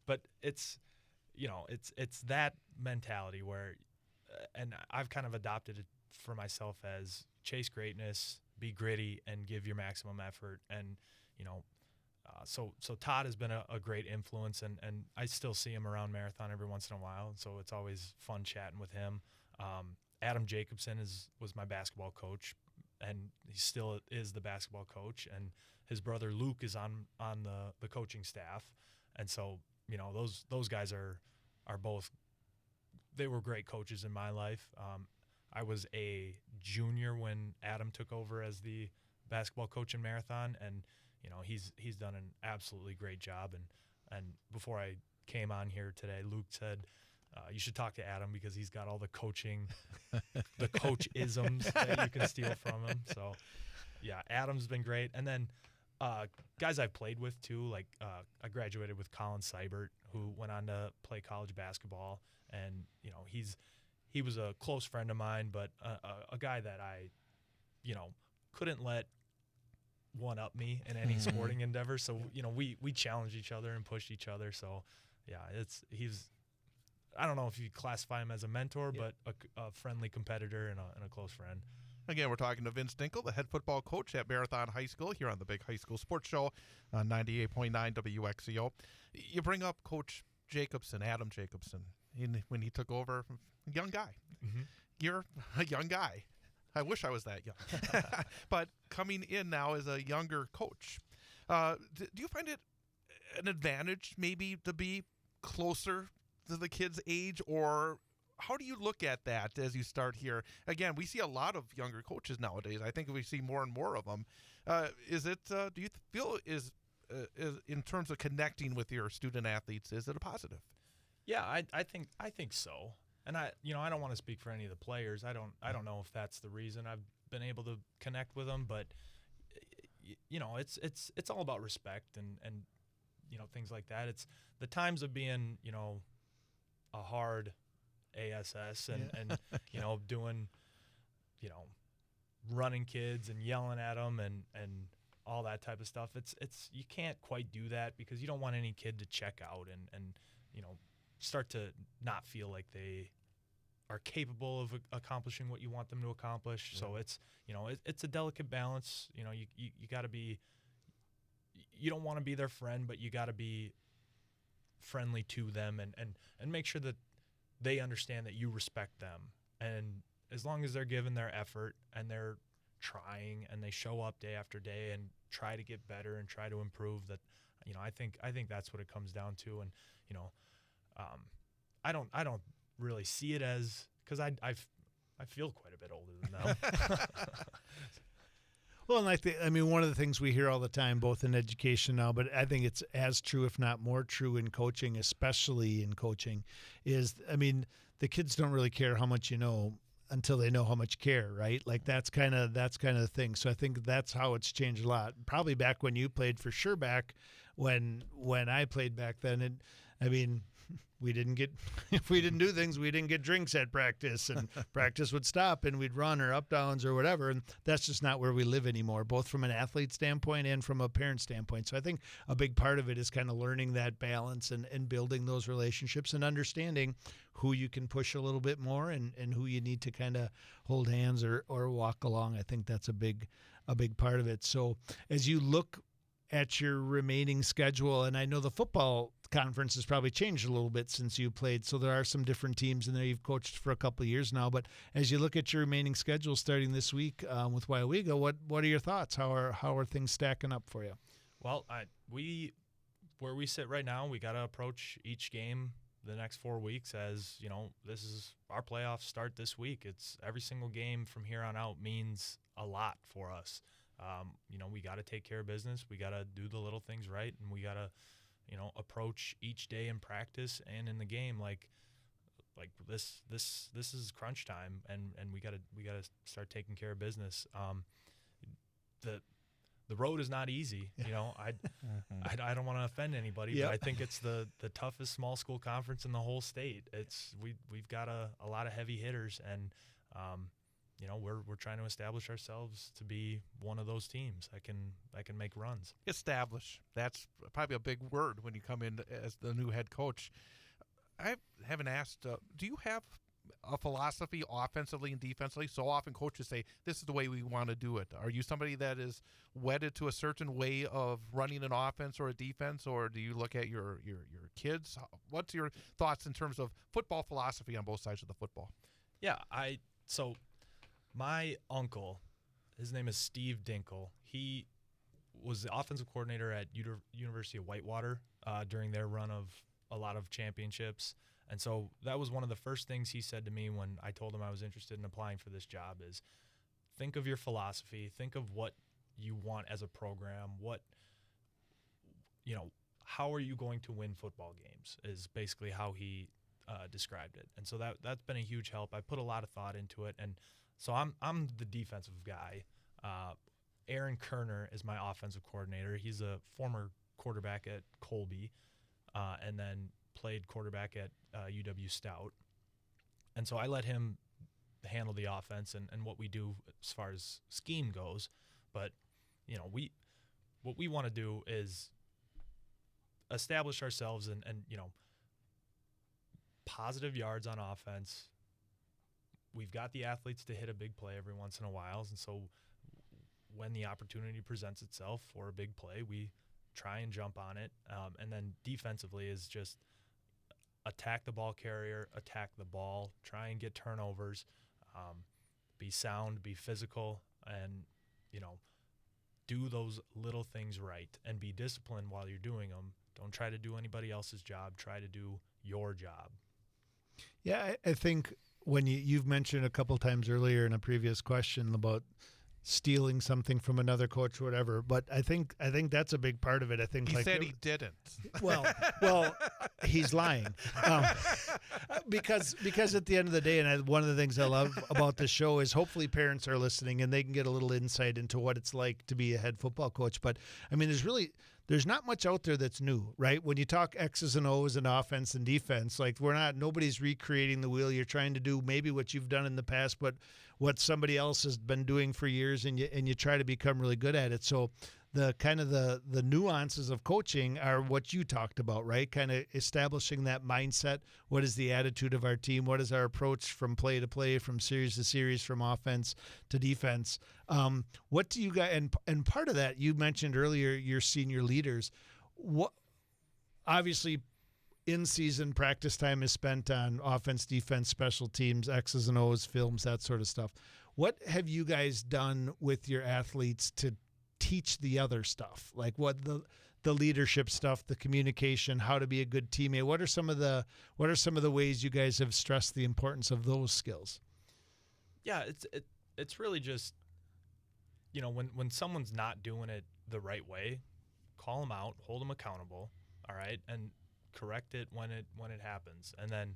But it's that mentality where, and I've kind of adopted it for myself as chase greatness, be gritty, and give your maximum effort. And, so Todd has been a great influence, and I still see him around Marathon every once in a while. So it's always fun chatting with him. Adam Jacobson was my basketball coach, and he still is the basketball coach. And his brother Luke is on the coaching staff. And so, those guys are both, they were great coaches in my life. I was a junior when Adam took over as the basketball coach in Marathon, and he's done an absolutely great job. And before I came on here today, Luke said, you should talk to Adam because he's got all the coaching, the coach isms that you can steal from him. So, yeah, Adam's been great. And then guys I've played with too, like I graduated with Colin Seibert, who went on to play college basketball, and he was a close friend of mine, but a guy that I, couldn't let one up me in any sporting endeavor. So we challenged each other and pushed each other. So yeah, he's. I don't know if you classify him as a mentor, but a friendly competitor and a close friend. Again, we're talking to Vince Dinkel, the head football coach at Marathon High School here on the Big High School Sports Show on 98.9 WXCO. You bring up Coach Jacobson, Adam Jacobson, when he took over, young guy. Mm-hmm. You're a young guy. I wish I was that young. But coming in now as a younger coach, do you find it an advantage maybe to be closer to the kids' age, or how do you look at that as you start here? Again, we see a lot of younger coaches nowadays. I think we see more and more of them. Do you feel is in terms of connecting with your student athletes, is it a positive? Yeah, I think so. And I don't want to speak for any of the players. I don't know if that's the reason I've been able to connect with them, but it's all about respect and things like that. It's the times of being, a hard ASS and doing, running kids and yelling at them and all that type of stuff. It's you can't quite do that because you don't want any kid to check out and start to not feel like they are capable of accomplishing what you want them to accomplish. So it's, it's a delicate balance. You got to be, you don't want to be their friend, but you got to be friendly to them and make sure that they understand that you respect them. And as long as they're giving their effort and they're trying and they show up day after day and try to get better and try to improve, that, I think that's what it comes down to. And, I don't really see it as, because I feel quite a bit older than them. Well, and one of the things we hear all the time, both in education now, but I think it's as true, if not more true, in coaching, especially in coaching, is, the kids don't really care how much you know until they know how much you care, right? Like that's kind of the thing. So I think that's how it's changed a lot. Probably back when you played, for sure. Back when I played back then, we didn't get, if we didn't do things, we didn't get drinks at practice, and practice would stop and we'd run or up downs or whatever. And that's just not where we live anymore, both from an athlete standpoint and from a parent standpoint. So I think a big part of it is kind of learning that balance and building those relationships and understanding who you can push a little bit more and who you need to kind of hold hands or walk along. I think that's a big part of it. So as you look at your remaining schedule, and I know the football conference has probably changed a little bit since you played, so there are some different teams in there. You've coached for a couple of years now, but as you look at your remaining schedule starting this week with Wyoego, what are your thoughts? How are things stacking up for you? Well, where we sit right now, we got to approach each game the next 4 weeks as, this is our playoffs start this week. It's every single game from here on out means a lot for us. We got to take care of business. We got to do the little things right, and we got to, approach each day in practice and in the game like this is crunch time, and we got to start taking care of business. The road is not easy. I don't want to offend anybody, Yep. but I think it's the toughest small school conference in the whole state. We've got a lot of heavy hitters, and we're trying to establish ourselves to be one of those teams that can make runs. Establish. That's probably a big word when you come in as the new head coach. I haven't asked, do you have a philosophy offensively and defensively? So often coaches say, this is the way we want to do it. Are you somebody that is wedded to a certain way of running an offense or a defense, or do you look at your kids? What's your thoughts in terms of football philosophy on both sides of the football? Yeah, so my uncle, his name is Steve Dinkel. He was the offensive coordinator at University of Whitewater during their run of a lot of championships. And so that was one of the first things he said to me when I told him I was interested in applying for this job is, think of your philosophy, think of what you want as a program, how are you going to win football games is basically how he described it. And so that's been a huge help. I put a lot of thought into it. And so I'm the defensive guy. Aaron Kerner is my offensive coordinator. He's a former quarterback at Colby and then played quarterback at UW Stout. And so I let him handle the offense and what we do as far as scheme goes. But, what we want to do is establish ourselves and positive yards on offense. We've got the athletes to hit a big play every once in a while. And so when the opportunity presents itself for a big play, we try and jump on it. And then defensively is just attack the ball carrier, attack the ball, try and get turnovers, be sound, be physical, and, do those little things right and be disciplined while you're doing them. Don't try to do anybody else's job. Try to do your job. Yeah, I think when you've mentioned a couple times earlier in a previous question about stealing something from another coach or whatever, but I think that's a big part of it. I think he said he didn't. Well, he's lying because at the end of the day, and one of the things I love about the show is hopefully parents are listening and they can get a little insight into what it's like to be a head football coach. But there's not much out there that's new, right? When you talk X's and O's and offense and defense, like nobody's recreating the wheel. You're trying to do maybe what you've done in the past, but what somebody else has been doing for years, and you try to become really good at it. So the kind of the nuances of coaching are what you talked about, right? Kind of establishing that mindset. What is the attitude of our team? What is our approach from play to play, from series to series, from offense to defense? What do you guys, and part of that, you mentioned earlier, your senior leaders. What, obviously, in-season practice time is spent on offense, defense, special teams, X's and O's, films, that sort of stuff. What have you guys done with your athletes to teach the other stuff? Like what the leadership stuff, the communication, how to be a good teammate? What are some of the ways you guys have stressed the importance of those skills? Yeah, it's really just, when someone's not doing it the right way, call them out, hold them accountable, all right, and correct it when it happens. And then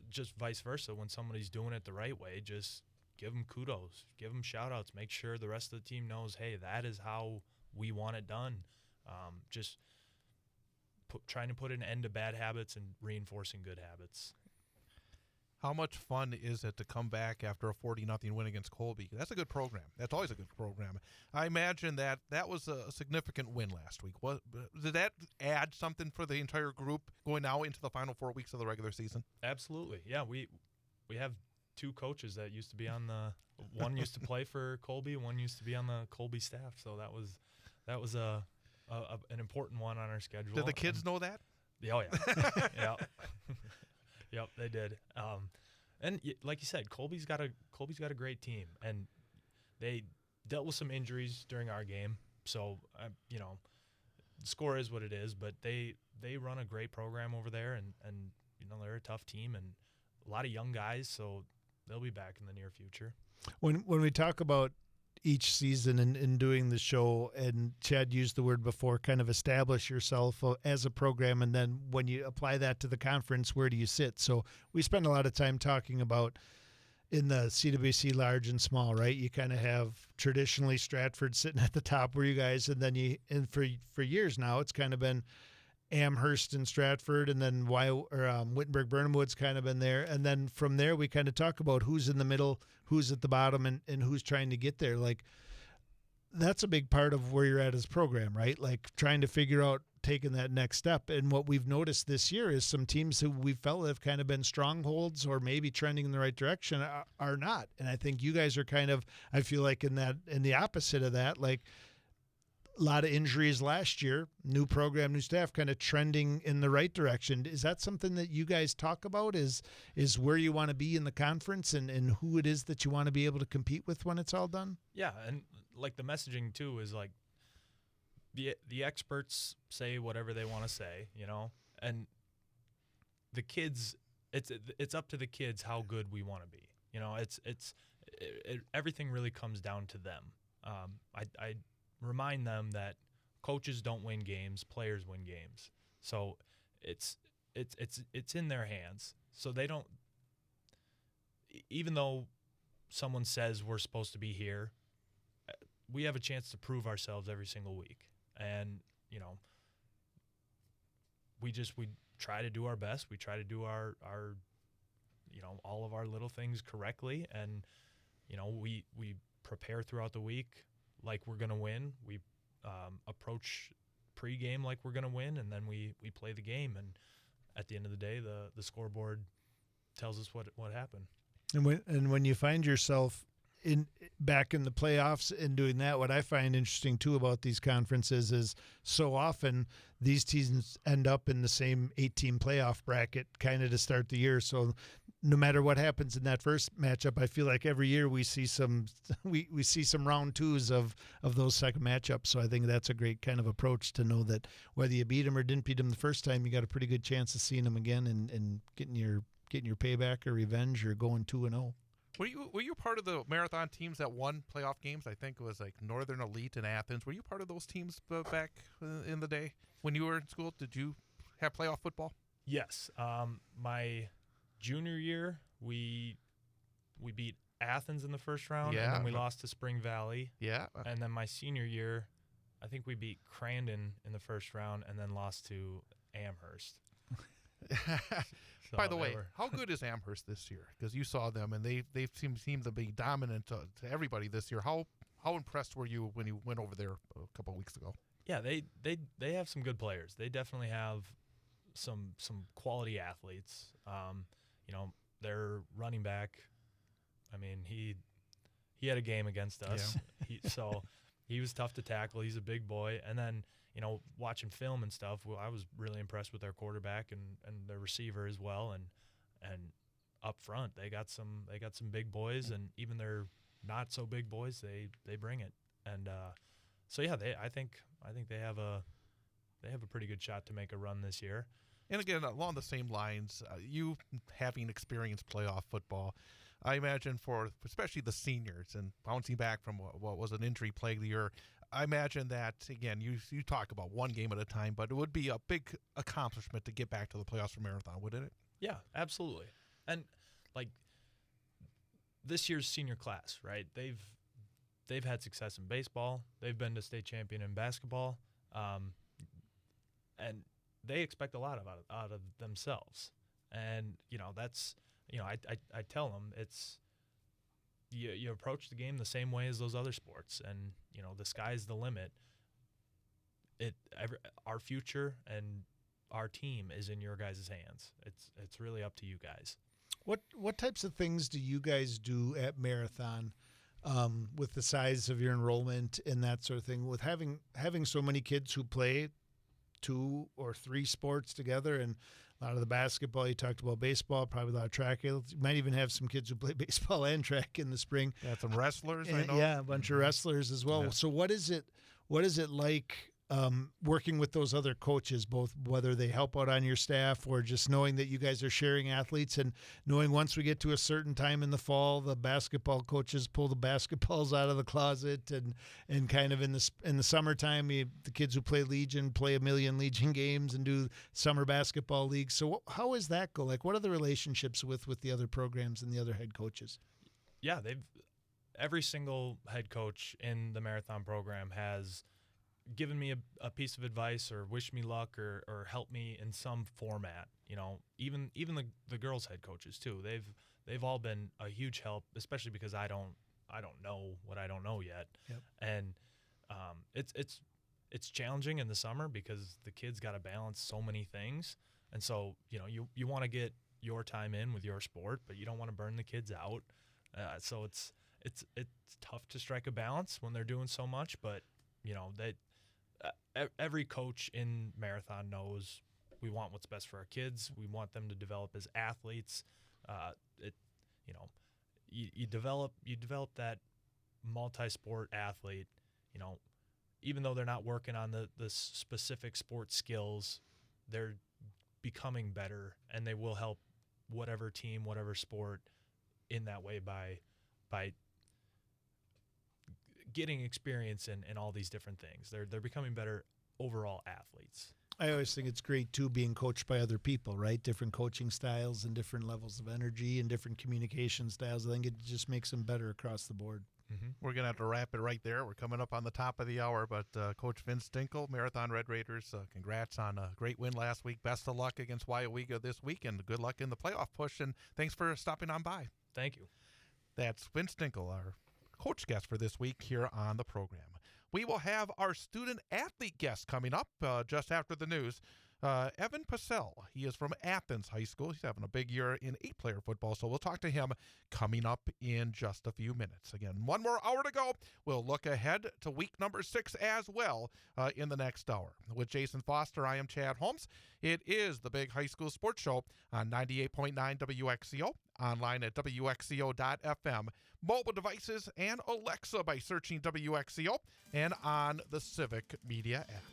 just vice versa, when somebody's doing it the right way, just give them kudos, give them shout outs, make sure the rest of the team knows, hey, that is how we want it done. Just trying to put an end to bad habits and reinforcing good habits. How much fun is it to come back after a 40-0 win against Colby? That's a good program. That's always a good program. I imagine that was a significant win last week. Did that add something for the entire group going now into the final 4 weeks of the regular season? Absolutely. Yeah, we have two coaches that used to be on one used to play for Colby, one used to be on the Colby staff. So that was an important one on our schedule. Did the kids know that? Oh yeah. Yeah. Yep, they did. And like you said, Colby's got a great team, and they dealt with some injuries during our game. So the score is what it is, but they run a great program over there, and they're a tough team and a lot of young guys, so they'll be back in the near future. When we talk about each season and doing the show, and Chad used the word before, kind of establish yourself as a program, and then when you apply that to the conference, where do you sit? So we spend a lot of time talking about in the CWC large and small, right? You kind of have traditionally Stratford sitting at the top where you guys, and then for years now, it's kind of been Amherst and Stratford, and then Wittenberg Burnhamwood's kind of been there. And then from there, we kind of talk about who's in the middle, who's at the bottom, and who's trying to get there. Like, that's a big part of where you're at as a program, right? Like, trying to figure out taking that next step. And what we've noticed this year is some teams who we felt have kind of been strongholds or maybe trending in the right direction are not. And I think you guys are kind of, I feel like in the opposite of that, like, a lot of injuries last year, new program, new staff, kind of trending in the right direction. Is that something that you guys talk about, is where you want to be in the conference and who it is that you want to be able to compete with when it's all done? Yeah, and like the messaging too is like the experts say whatever they want to say, and the kids, it's up to the kids how good we want to be. Everything really comes down to them. I remind them that coaches don't win games, players win games. So it's in their hands. So they don't, even though someone says we're supposed to be here, we have a chance to prove ourselves every single week. And, we try to do our best. We try to do our all of our little things correctly. And, we prepare throughout the week like we're going to win. We approach pregame like we're going to win, and then we play the game. And at the end of the day, the scoreboard tells us what happened. And when you find yourself back in the playoffs and doing that, what I find interesting too about these conferences is so often these teams end up in the same 8-team playoff bracket kind of to start the year. So no matter what happens in that first matchup, I feel like every year we see some round twos of those second matchups. So I think that's a great kind of approach to know that whether you beat them or didn't beat them the first time, you got a pretty good chance of seeing them again and getting your payback or revenge or going 2-0. Were you part of the marathon teams that won playoff games? I think it was like Northern Elite and Athens. Were you part of those teams back in the day when you were in school? Did you have playoff football? Yes. My junior year, we beat Athens in the first round, and then we lost to Spring Valley. Yeah. And then my senior year, I think we beat Crandon in the first round and then lost to Amherst. So by the way, how good is Amherst this year? Because you saw them, and they seem to be dominant to everybody this year. How How impressed were you when you went over there a couple of weeks ago? Yeah, they have some good players. They definitely have some quality athletes. Their running back, I mean, he had a game against us. Yeah. So he was tough to tackle. He's a big boy. And then, watching film and stuff, I was really impressed with their quarterback and their receiver as well. And up front, they got some big boys, and even their not so big boys, they bring it. And so yeah, I think they have a pretty good shot to make a run this year. And again, along the same lines, you having experienced playoff football, I imagine for especially the seniors and bouncing back from what was an injury-plagued year, I imagine that, again, you talk about one game at a time, but it would be a big accomplishment to get back to the playoffs for Marathon, wouldn't it? Yeah, absolutely. And, like, this year's senior class, right, they've had success in baseball. They've been to state champion in basketball. And they expect a lot out of themselves. And, that's, I tell them it's you approach the game the same way as those other sports, and, the sky's the limit. Our future and our team is in your guys' hands. It's really up to you guys. What types of things do you guys do at Marathon with the size of your enrollment and that sort of thing? With having so many kids who play 2 or 3 sports together, and a lot of the basketball, you talked about baseball, probably a lot of track. You might even have some kids who play baseball and track in the spring. Yeah, some wrestlers, I know. Yeah, a bunch of wrestlers as well. Yeah. So what is it like working with those other coaches, both whether they help out on your staff or just knowing that you guys are sharing athletes, and knowing once we get to a certain time in the fall, the basketball coaches pull the basketballs out of the closet, and kind of in the summertime, the kids who play Legion play a million Legion games and do summer basketball leagues. So how does that go? Like, what are the relationships with the other programs and the other head coaches? Yeah, every single head coach in the Marathon program has given me a piece of advice or wish me luck or help me in some format. Even the girls' head coaches too. They've all been a huge help, especially because I don't know what I don't know yet. Yep. And it's challenging in the summer because the kids got to balance so many things. And so, you want to get your time in with your sport, but you don't want to burn the kids out. So it's tough to strike a balance when they're doing so much, but every coach in Marathon knows we want what's best for our kids. We want them to develop as athletes. You develop that multi-sport athlete. Even though they're not working on the specific sport skills, they're becoming better, and they will help whatever team, whatever sport in that way by getting experience in all these different things. They're becoming better overall athletes. I always think it's great too being coached by other people, right? Different coaching styles and different levels of energy and different communication styles. I think it just makes them better across the board. Mm-hmm. We're going to have to wrap it right there. We're coming up on the top of the hour, but Coach Vince Dinkel, Marathon Red Raiders, congrats on a great win last week. Best of luck against Wyowega this week, and good luck in the playoff push, and thanks for stopping on by. Thank you. That's Vince Dinkel, our coach guest for this week here on the program. We will have our student-athlete guest coming up just after the news. Evan Pacell. He is from Athens High School. He's having a big year in 8-player football, so we'll talk to him coming up in just a few minutes. Again, one more hour to go. We'll look ahead to week number 6 as well in the next hour. With Jason Foster, I am Chad Holmes. It is the Big High School Sports Show on 98.9 WXCO, online at WXCO.FM, mobile devices, and Alexa by searching WXCO, and on the Civic Media app.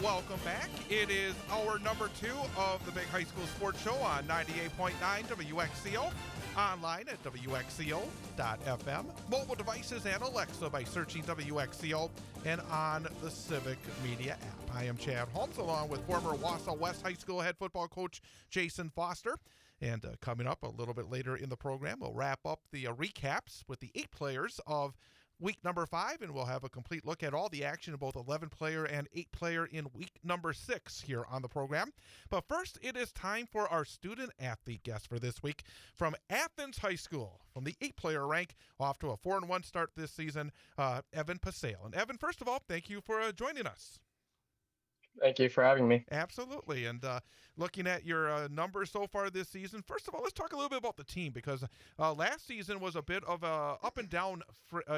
welcome back. It is hour number 2 of the Big High School Sports Show on 98.9 WXCO, online at WXCO.FM, mobile devices and Alexa by searching WXCO, and on the Civic Media app. I am Chad Holmes, along with former Wausau West High School head football coach Jason Foster. And coming up a little bit later in the program, we'll wrap up the recaps with the 8 players of week number 5, and we'll have a complete look at all the action of both 11-player and 8-player in week number 6 here on the program. But first, it is time for our student-athlete guest for this week from Athens High School. From the 8-player rank, off to a 4-1 start this season, Evan Pasale. And Evan, first of all, thank you for joining us. Thank you for having me. Absolutely. And looking at your numbers so far this season, first of all, let's talk a little bit about the team, because last season was a bit of a up and down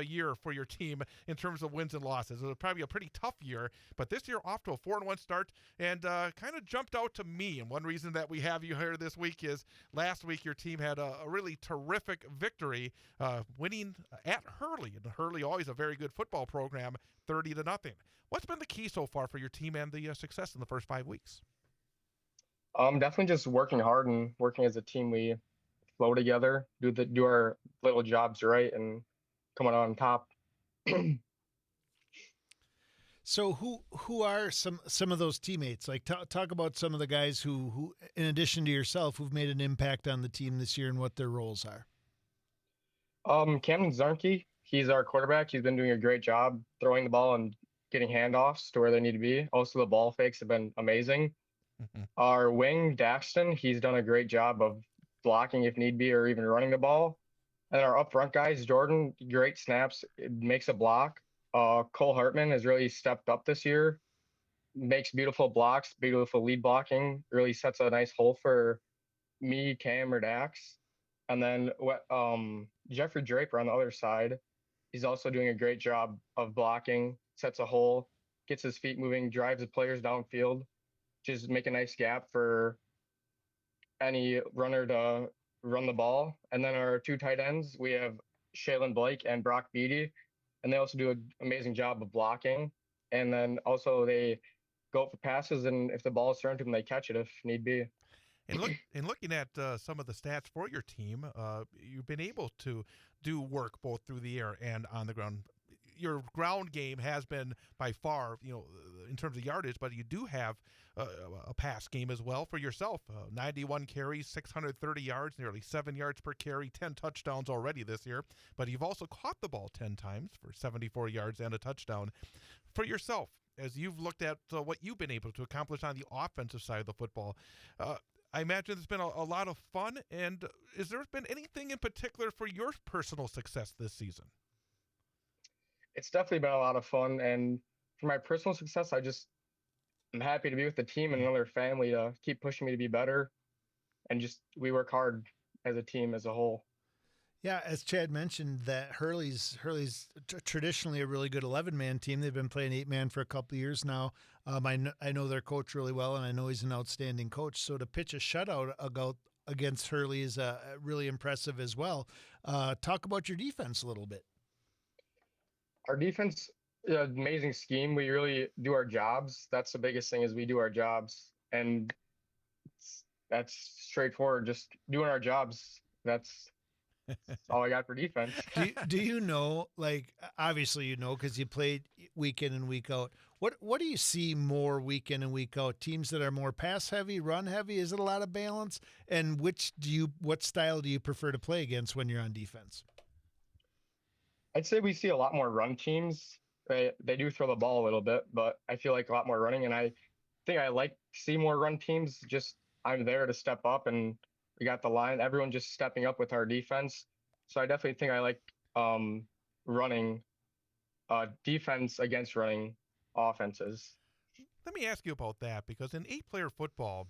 year for your team in terms of wins and losses. It was probably a pretty tough year, but this year off to a 4-1 start, and kind of jumped out to me. And one reason that we have you here this week is last week your team had a really terrific victory, winning at Hurley. And Hurley, always a very good football program, 30-0. What's been the key so far for your team and the success in the first 5 weeks? Definitely just working hard and working as a team. We flow together, do our little jobs right, and come out on top. So who are some of those teammates? Like talk about some of the guys who, in addition to yourself, who've made an impact on the team this year and what their roles are. Camden Zarnke, he's our quarterback. He's been doing a great job throwing the ball and getting handoffs to where they need to be. Also, the ball fakes have been amazing. Our wing, Daxton, he's done a great job of blocking if need be, or even running the ball. And our up front guys, Jordan, great snaps, makes a block. Cole Hartman has really stepped up this year, makes beautiful blocks, beautiful lead blocking, really sets a nice hole for me, Cam, or Dax. And then Jeffrey Draper on the other side, he's also doing a great job of blocking, sets a hole, gets his feet moving, drives the players downfield, just make a nice gap for any runner to run the ball. And then our 2 tight ends, we have Shaylin Blake and Brock Beatty, and they also do an amazing job of blocking. And then also they go for passes, and if the ball is thrown to them, they catch it if need be. And looking at some of the stats for your team, you've been able to do work both through the air and on the ground. Your ground game has been by far, in terms of yardage, but you do have a pass game as well for yourself. 91 carries, 630 yards, nearly 7 yards per carry, 10 touchdowns already this year. But you've also caught the ball 10 times for 74 yards and a touchdown. For yourself, as you've looked at what you've been able to accomplish on the offensive side of the football, I imagine it's been a lot of fun. And has there been anything in particular for your personal success this season? It's definitely been a lot of fun. And for my personal success, I'm happy to be with the team and another family to keep pushing me to be better. And we work hard as a team as a whole. Yeah, as Chad mentioned, that Hurley's traditionally a really good 11-man team. They've been playing 8-man for a couple of years now. I know their coach really well, and I know he's an outstanding coach. So to pitch a shutout against Hurley is really impressive as well. Talk about your defense a little bit. Our defense, amazing scheme. We really do our jobs. That's the biggest thing, is we do our jobs, and that's straightforward. Just doing our jobs. That's all I got for defense. Do you know, like, obviously because you played week in and week out, what do you see more week in and week out? Teams that are more pass heavy, run heavy? Is it a lot of balance? And what style do you prefer to play against when you're on defense? I'd say we see a lot more run teams. They do throw the ball a little bit, but I feel like a lot more running. And I think I like to see more run teams. Just I'm there to step up, and we got the line. Everyone just stepping up with our defense. So I definitely think I like running defense against running offenses. Let me ask you about that, because in 8-player football,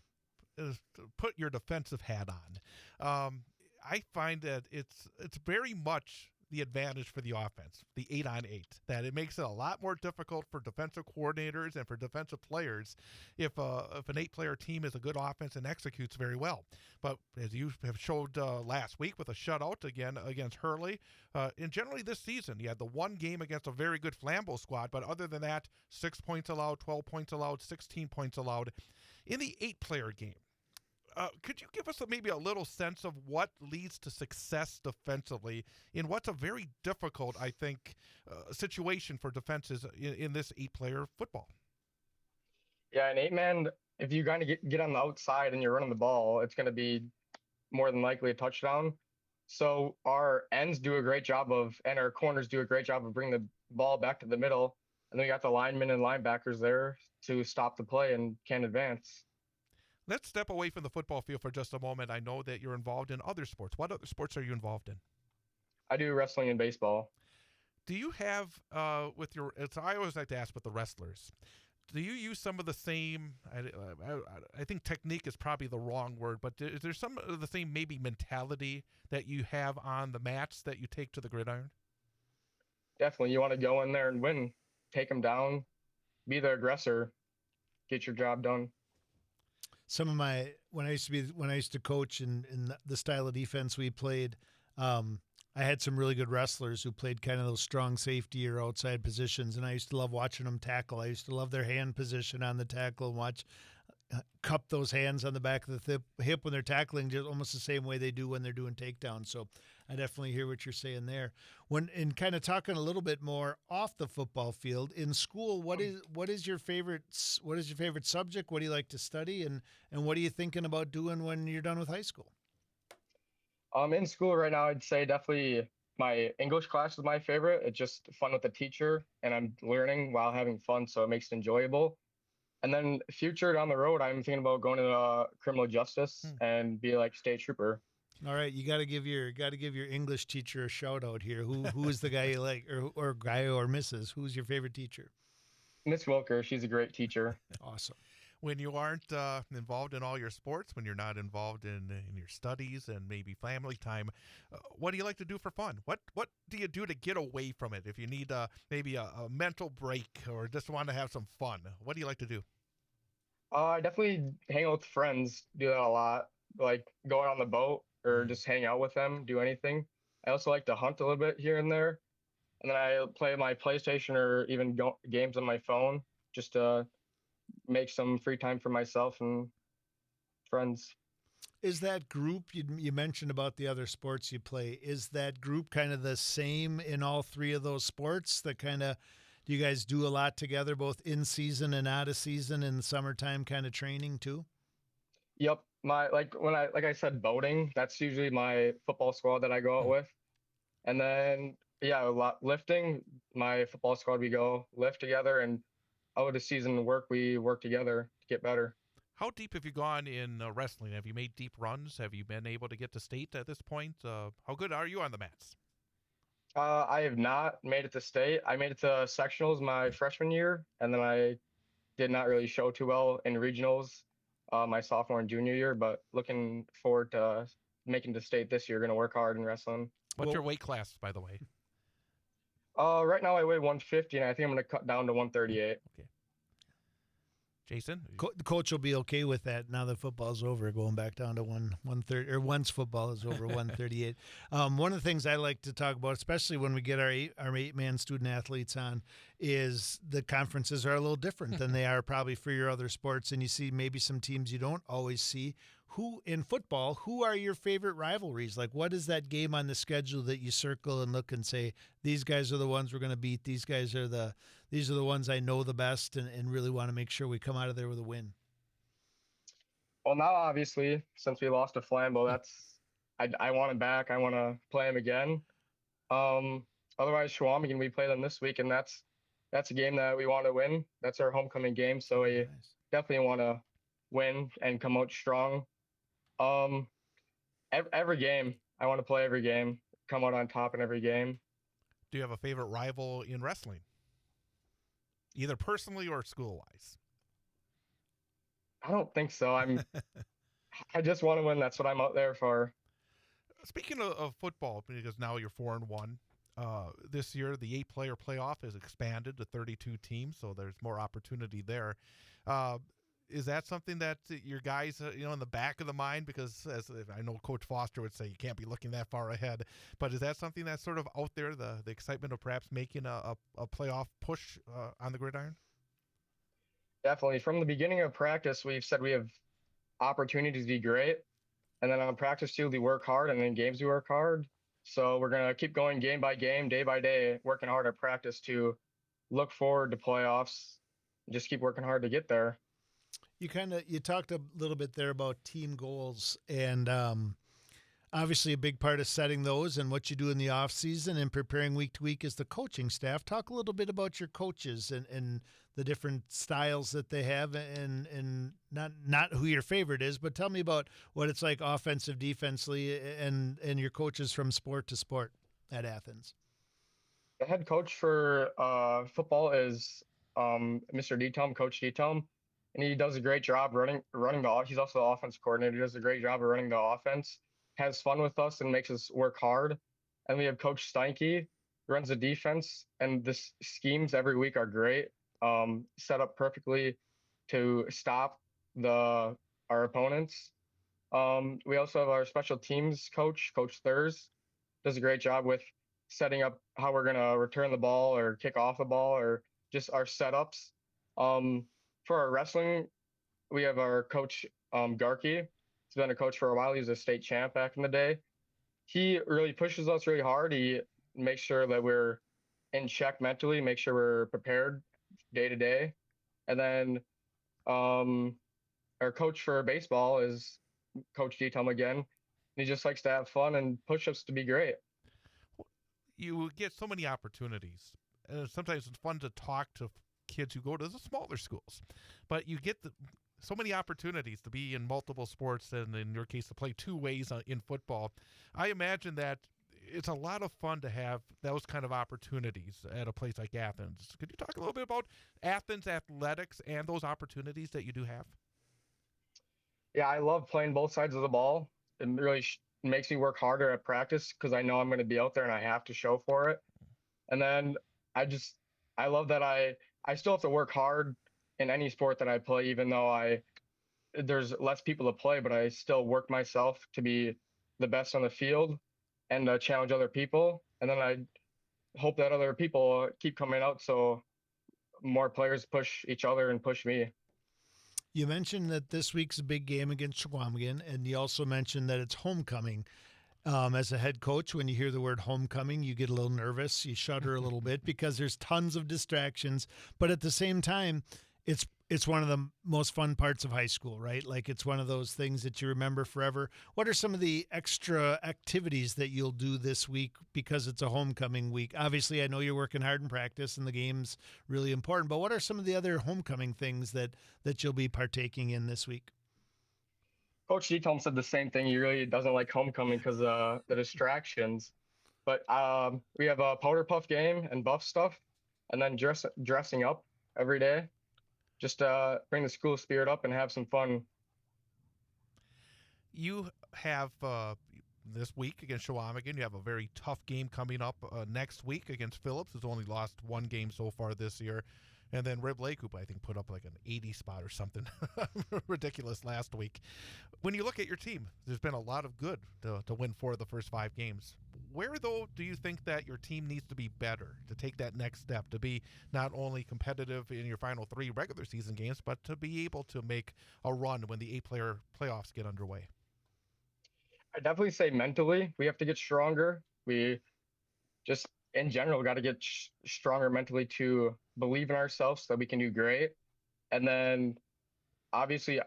put your defensive hat on. I find that it's very much the advantage for the offense, the 8-on-8, that it makes it a lot more difficult for defensive coordinators and for defensive players if an 8-player team is a good offense and executes very well. But as you have showed last week with a shutout again against Hurley, and generally this season, you had the one game against a very good Flambeau squad, but other than that, 6 points allowed, 12 points allowed, 16 points allowed. In the 8-player game, could you give us maybe a little sense of what leads to success defensively in what's a very difficult, I think, situation for defenses in this 8-player football? Yeah, an 8-man, if you kind of get on the outside and you're running the ball, it's going to be more than likely a touchdown. So our ends do a great job and our corners do a great job of bringing the ball back to the middle. And then we got the linemen and linebackers there to stop the play and can advance. Let's step away from the football field for just a moment. I know that you're involved in other sports. What other sports are you involved in? I do wrestling and baseball. Do you have, I always like to ask with the wrestlers, do you use some of the same, I think technique is probably the wrong word, but is there some of the same maybe mentality that you have on the mats that you take to the gridiron? Definitely. You want to go in there and win, take them down, be the aggressor, get your job done. Some of when I used to coach in the style of defense we played, I had some really good wrestlers who played kind of those strong safety or outside positions, and I used to love watching them tackle. I used to love their hand position on the tackle and watch cup those hands on the back of the hip when they're tackling, just almost the same way they do when they're doing takedowns. So I definitely hear what you're saying there. In kind of talking a little bit more off the football field, in school, what is your favorite subject? What do you like to study, and what are you thinking about doing when you're done with high school? In school right now, I'd say definitely my English class is my favorite. It's just fun with the teacher, and I'm learning while having fun, so it makes it enjoyable. And then future down the road, I'm thinking about going to criminal justice and be like state trooper. All right, you got to give your English teacher a shout out here. Who is the guy you like, or guy or Mrs.? Who's your favorite teacher? Miss Wilker, she's a great teacher. Awesome. When you aren't involved in all your sports, when you're not involved in your studies and maybe family time, what do you like to do for fun? What do you do to get away from it? If you need maybe a mental break or just want to have some fun, what do you like to do? I definitely hang out with friends, do that a lot, like going on the boat or just hang out with them, do anything. I also like to hunt a little bit here and there. And then I play my PlayStation or even games on my phone just to make some free time for myself and friends. Is that group you mentioned about the other sports you play? Is that group kind of the same in all three of those sports? Do you guys do a lot together, both in season and out of season, and summertime kind of training too? Yep, like I said, boating. That's usually my football squad that I go out with, and then a lot lifting. My football squad, we go lift together, and out of season work, we work together to get better. How deep have you gone in wrestling? Have you made deep runs? Have you been able to get to state at this point? How good are you on the mats? I have not made it to state. I made it to sectionals my freshman year, and then I did not really show too well in regionals my sophomore and junior year, but looking forward to making it to state this year. Going to work hard in wrestling. What's your weight class, by the way? Right now I weigh 150, and I think I'm going to cut down to 138. Okay. Jason? The coach will be okay with that now that football's over, going back down to 130, or once football is over, 138. One of the things I like to talk about, especially when we get our 8-man student athletes on, is the conferences are a little different than they are probably for your other sports, and you see maybe some teams you don't always see. In football, who are your favorite rivalries? Like, what is that game on the schedule that you circle and look and say, these guys are the ones we're going to beat. These are the ones I know the best and really want to make sure we come out of there with a win. Well, now obviously, since we lost to Flambeau, I want him back. I want to play him again. Otherwise, Schwamigan, we play them this week, and that's a game that we want to win. That's our homecoming game, so we definitely want to win and come out strong. Every game, I want to play every game, come out on top in every game. Do you have a favorite rival in wrestling? Either personally or school-wise? I don't think so. I just want to win. That's what I'm out there for. Speaking of football, because now you're 4-1, This year, the 8-player playoff is expanded to 32 teams, so there's more opportunity there. Is that something that your guys, in the back of the mind? Because as I know Coach Foster would say, you can't be looking that far ahead. But is that something that's sort of out there, the excitement of perhaps making a playoff push on the gridiron? Definitely. From the beginning of practice, we've said we have opportunities to be great. And then on practice field, we work hard, and in games, we work hard. So we're going to keep going game by game, day by day, working hard at practice to look forward to playoffs. Just keep working hard to get there. You talked a little bit there about team goals, and obviously a big part of setting those and what you do in the off season and preparing week to week is the coaching staff. Talk a little bit about your coaches and the different styles that they have, and not who your favorite is, but tell me about what it's like offensive, defensively, and your coaches from sport to sport at Athens. The head coach for football is Mr. Detom, Coach Detom, and he does a great job running the. He's also the offense coordinator. He does a great job of running the offense. Has fun with us and makes us work hard. And we have Coach Steinke, runs the defense, and the schemes every week are great. Set up perfectly to stop our opponents. We also have our special teams coach, Coach Thurs, does a great job with setting up how we're going to return the ball or kick off the ball or just our setups. For our wrestling, we have our coach, Garkey. He's been a coach for a while. He was a state champ back in the day. He really pushes us really hard. He makes sure that we're in check mentally, make sure we're prepared day to day. And then our coach for baseball is Coach Detom again. He just likes to have fun and push us to be great. You get so many opportunities. Sometimes it's fun to talk to kids who go to the smaller schools, but you get so many opportunities to be in multiple sports, and in your case, to play two ways in football. I imagine that it's a lot of fun to have those kind of opportunities at a place like Athens. Could you talk a little bit about Athens athletics and those opportunities that you do have? Yeah, I love playing both sides of the ball. It really makes me work harder at practice because I know I'm going to be out there and I have to show for it. And then I love that I still have to work hard in any sport that I play, even though there's less people to play, but I still work myself to be the best on the field and challenge other people. And then I hope that other people keep coming out so more players push each other and push me. You mentioned that this week's a big game against Chequamegon, and you also mentioned that it's homecoming. As a head coach, when you hear the word homecoming, you get a little nervous, you shudder a little bit because there's tons of distractions. But at the same time, it's one of the most fun parts of high school, right? Like it's one of those things that you remember forever. What are some of the extra activities that you'll do this week because it's a homecoming week? Obviously, I know you're working hard in practice and the game's really important, but what are some of the other homecoming things that you'll be partaking in this week? Coach Detom said the same thing. He really doesn't like homecoming because the distractions. But we have a powder puff game and buff stuff, and then dressing up every day. Just bring the school spirit up and have some fun. You have this week against Chequamegon. You have a very tough game coming up next week against Phillips, who's only lost one game so far this year. And then Rib Lake, who I think put up like an 80 spot or something ridiculous last week. When you look at your team, there's been a lot of good to win 4 of the first 5 games. Where, though, do you think that your team needs to be better to take that next step, to be not only competitive in your final 3 regular season games, but to be able to make a run when the 8-player playoffs get underway? I definitely say mentally, we have to get stronger. We just, in general, got to get stronger mentally to believe in ourselves so that we can do great. And then, obviously,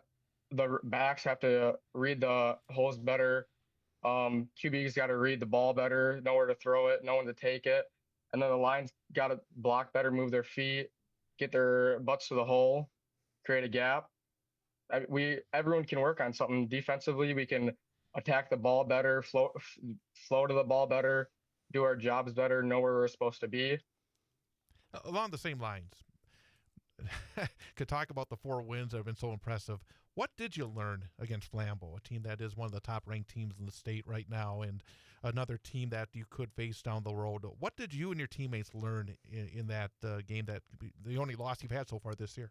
the backs have to read the holes better. QB's got to read the ball better, know where to throw it, know when to take it. And then the line's got to block better, move their feet, get their butts to the hole, create a gap. Everyone can work on something. Defensively, we can attack the ball better, flow to the ball better, do our jobs better, know where we're supposed to be. Along the same lines, could talk about the 4 wins that have been so impressive. What did you learn against Flambeau, a team that is one of the top-ranked teams in the state right now, and another team that you could face down the road? What did you and your teammates learn in that game, that the only loss you've had so far this year?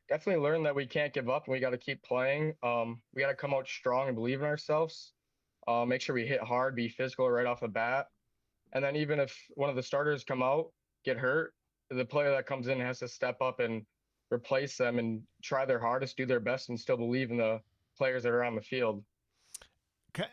Definitely learned that we can't give up and we got to keep playing. We got to come out strong and believe in ourselves. Make sure we hit hard, be physical right off the bat. And then even if one of the starters come out, get hurt, the player that comes in has to step up and replace them and try their hardest, do their best, and still believe in the players that are on the field.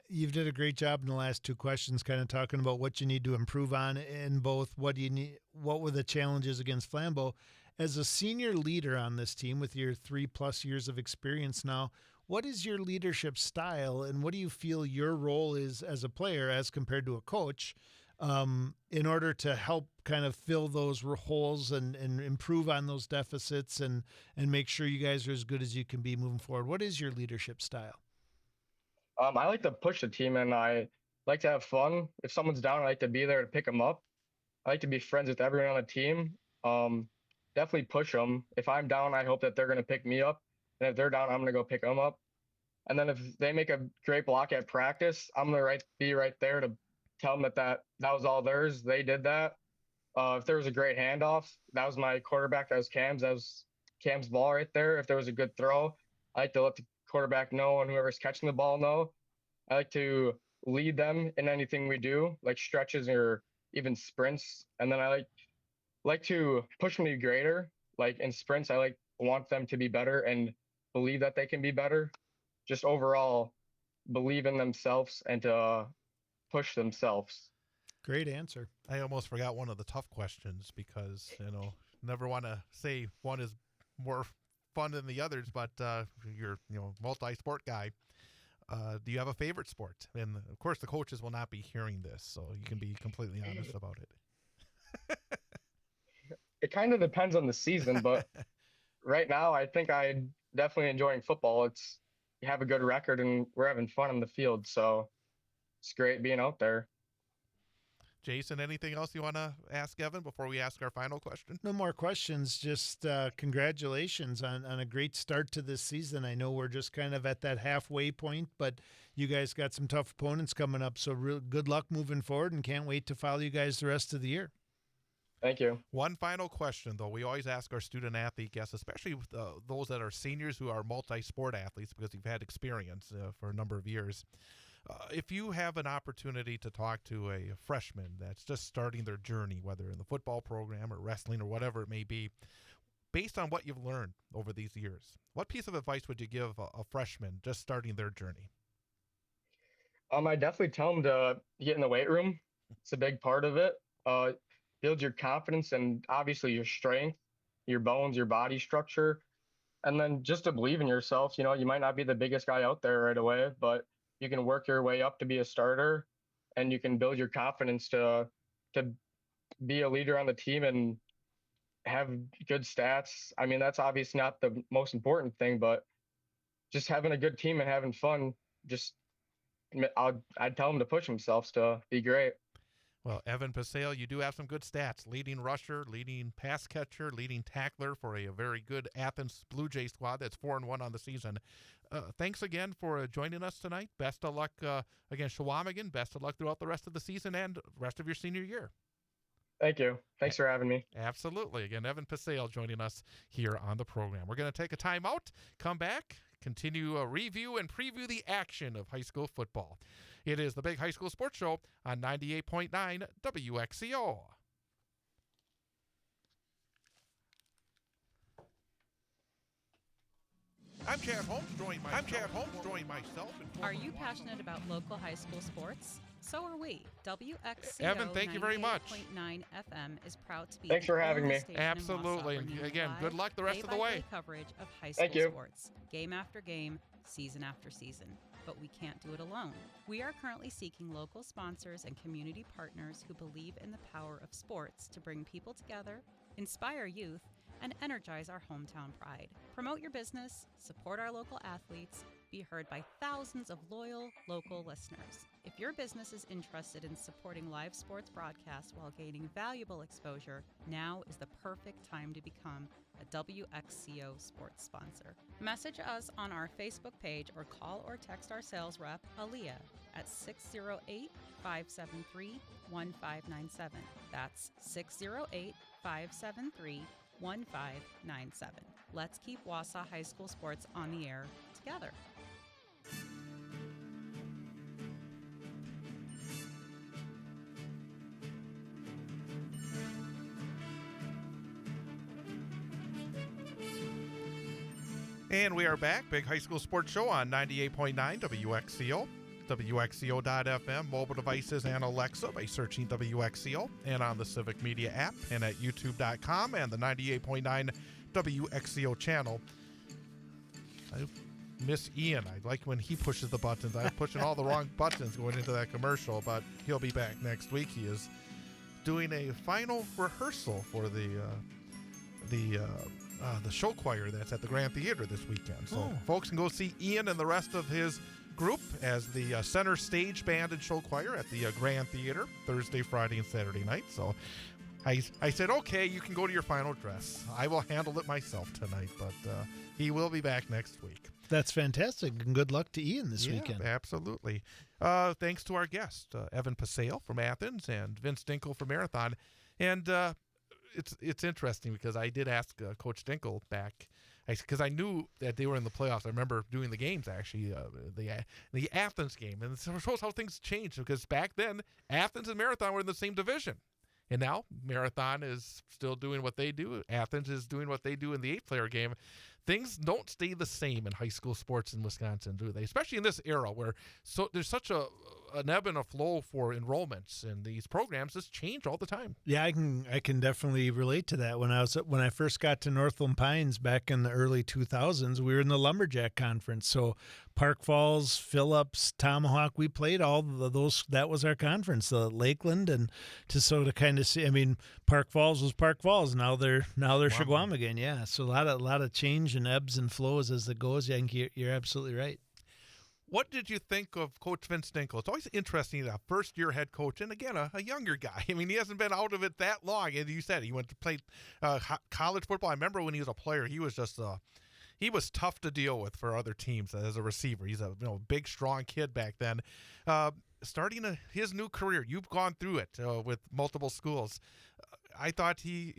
You've did a great job in the last 2 questions, kind of talking about what you need to improve on in both. What do you need? What were the challenges against Flambeau? As a senior leader on this team with your 3+ years of experience now, what is your leadership style, and what do you feel your role is as a player as compared to a coach, in order to help kind of fill those holes and improve on those deficits and make sure you guys are as good as you can be moving forward? What is your leadership style? I like to push the team and I like to have fun. If someone's down, I like to be there to pick them up. I like to be friends with everyone on the team. Definitely push them. If I'm down, I hope that they're going to pick me up. And if they're down, I'm going to go pick them up. And then if they make a great block at practice, I'm going to be right there to tell them that was all theirs. They did that. If there was a great handoff, that was my quarterback. That was Cam's. That was Cam's ball right there. If there was a good throw, I like to let the quarterback know and whoever's catching the ball know. I like to lead them in anything we do, like stretches or even sprints. And then I like to push them to be greater. Like in sprints, I want them to be better and believe that they can be better. Just overall believe in themselves and to push themselves. Great answer. I almost forgot one of the tough questions because, never want to say one is more fun than the others, but you're, multi-sport guy. Do you have a favorite sport? And of course the coaches will not be hearing this, so you can be completely honest about it. It kind of depends on the season, but right now I think I'm definitely enjoying football. You have a good record and we're having fun on the field, so it's great being out there. Jason, anything else you want to ask Evan before we ask our final question? No more questions. Just congratulations on a great start to this season. I know we're just kind of at that halfway point, but you guys got some tough opponents coming up, so real good luck moving forward, and can't wait to follow you guys the rest of the year. Thank you. One final question, though. We always ask our student-athlete guests, especially with, those that are seniors who are multi-sport athletes, because you've had experience for a number of years. If you have an opportunity to talk to a freshman that's just starting their journey, whether in the football program or wrestling or whatever it may be, based on what you've learned over these years, what piece of advice would you give a freshman just starting their journey? I definitely tell them to get in the weight room. It's a big part of it. Build your confidence and obviously your strength, your bones, your body structure, and then just to believe in yourself. You might not be the biggest guy out there right away, but you can work your way up to be a starter, and you can build your confidence to be a leader on the team and have good stats. I mean, that's obviously not the most important thing, but just having a good team and having fun. I'd tell them to push themselves to be great. Well, Evan Pasale, you do have some good stats. Leading rusher, leading pass catcher, leading tackler for a very good Athens Blue Jay squad that's 4-1 on the season. Thanks again for joining us tonight. Best of luck against Shawamigan. Best of luck throughout the rest of the season and rest of your senior year. Thank you. Thanks for having me. Absolutely. Again, Evan Pasale joining us here on the program. We're going to take a timeout, come back, continue a review and preview the action of high school football. It is the Big High School Sports Show on 98.9 WXCO. I'm Chad Holmes, join myself. Are you passionate about local high school sports? So are we. WXCO Evan, thank you very much. 98.9 FM is proud to be. Thanks for having me. Absolutely. And again, good luck the rest of the way. Coverage of high school sports, game after game, season after season. But we can't do it alone. We are currently seeking local sponsors and community partners who believe in the power of sports to bring people together, inspire youth, and energize our hometown pride. Promote your business, support our local athletes, be heard by thousands of loyal local listeners. If your business is interested in supporting live sports broadcasts while gaining valuable exposure, now is the perfect time to become a WXCO sports sponsor. Message us on our Facebook page or call or text our sales rep, Aaliyah, at 608-573-1597. That's 608-573-1597. Let's keep Wausau High School sports on the air together. And we are back. Big High School Sports Show on 98.9 WXCO, WXCO.FM, mobile devices, and Alexa by searching WXCO, and on the Civic Media app, and at YouTube.com, and the 98.9 WXCO channel. I miss Ian. I like when he pushes the buttons. I'm pushing all the wrong buttons going into that commercial, but he'll be back next week. He is doing a final rehearsal for the show choir that's at the Grand Theater this weekend. So folks can go see Ian and the rest of his group as the center stage band and show choir at the Grand Theater Thursday, Friday, and Saturday night. So I said, okay, you can go to your final dress. I will handle it myself tonight, but he will be back next week. That's fantastic, and good luck to Ian this weekend. Absolutely. Thanks to our guest, Evan Pasale from Athens and Vince Dinkel from Marathon. And it's interesting because I did ask Coach Dinkel back, because I knew that they were in the playoffs. I remember doing the games, actually, the Athens game. And it shows how things changed, because back then, Athens and Marathon were in the same division. And now Marathon is still doing what they do. Athens is doing what they do in the 8-player game. Things don't stay the same in high school sports in Wisconsin, do they? Especially in this era where there's such an ebb and a flow for enrollments in these programs. This change all the time. Yeah, I can definitely relate to that. When I first got to Northland Pines back in the early 2000s, we were in the Lumberjack Conference. So Park Falls, Phillips, Tomahawk, we played all of those. That was our conference, Lakeland, and to kind of see. I mean, Park Falls was Park Falls. Now they're Shawamigan. Yeah, so a lot of change and ebbs and flows as it goes. I think you're absolutely right. What did you think of Coach Vince Dinkel? It's always interesting, a first-year head coach, and again, a younger guy. I mean, he hasn't been out of it that long. And you said he went to play college football. I remember when he was a player, he was just he was tough to deal with for other teams as a receiver. He's a big, strong kid back then. Starting his new career, you've gone through it with multiple schools. I thought he's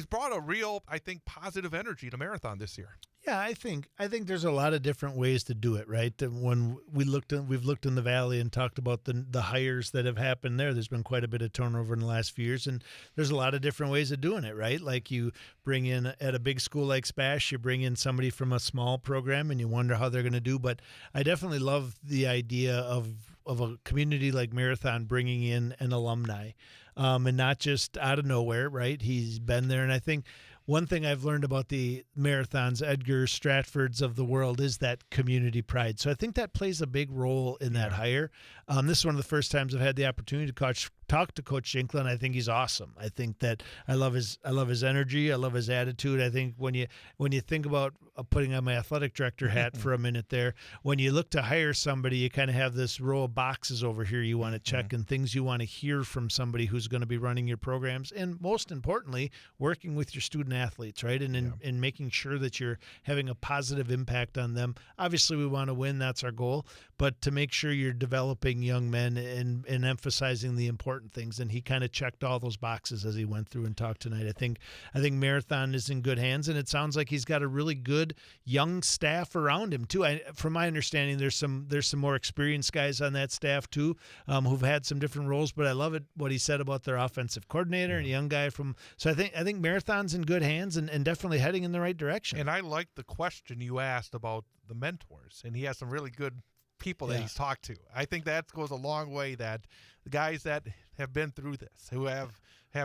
brought a real, I think, positive energy to Marathon this year. Yeah, I think there's a lot of different ways to do it, right? When we've looked in the Valley and talked about the hires that have happened there. There's been quite a bit of turnover in the last few years, and there's a lot of different ways of doing it, right? Like you bring in at a big school like Spash, you bring in somebody from a small program, and you wonder how they're going to do. But I definitely love the idea of a community like Marathon bringing in an alumni, and not just out of nowhere, right? He's been there, and I think one thing I've learned about the Marathons, Edgar Stratfords of the world, is that community pride. So I think that plays a big role in that hire. This is one of the first times I've had the opportunity to talk to Coach Dinkel, and I think he's awesome. I think that I love his energy. I love his attitude. I think when you think about putting on my athletic director hat for a minute there, when you look to hire somebody, you kind of have this row of boxes over here you want to check and things you want to hear from somebody who's going to be running your programs, and most importantly, working with your student athletes, right? And in making sure that you're having a positive impact on them. Obviously, we want to win. That's our goal. But to make sure you're developing young men and emphasizing the important things. And he kind of checked all those boxes as he went through and talked tonight. I think Marathon is in good hands, and it sounds like he's got a really good young staff around him too. From my understanding, there's some more experienced guys on that staff too, who've had some different roles. But I love what he said about their offensive coordinator and a young guy from. So I think Marathon's in good hands and definitely heading in the right direction. And I like the question you asked about the mentors, and he has some really good people that he's talked to. I think that goes a long way, that the guys that have been through this, who have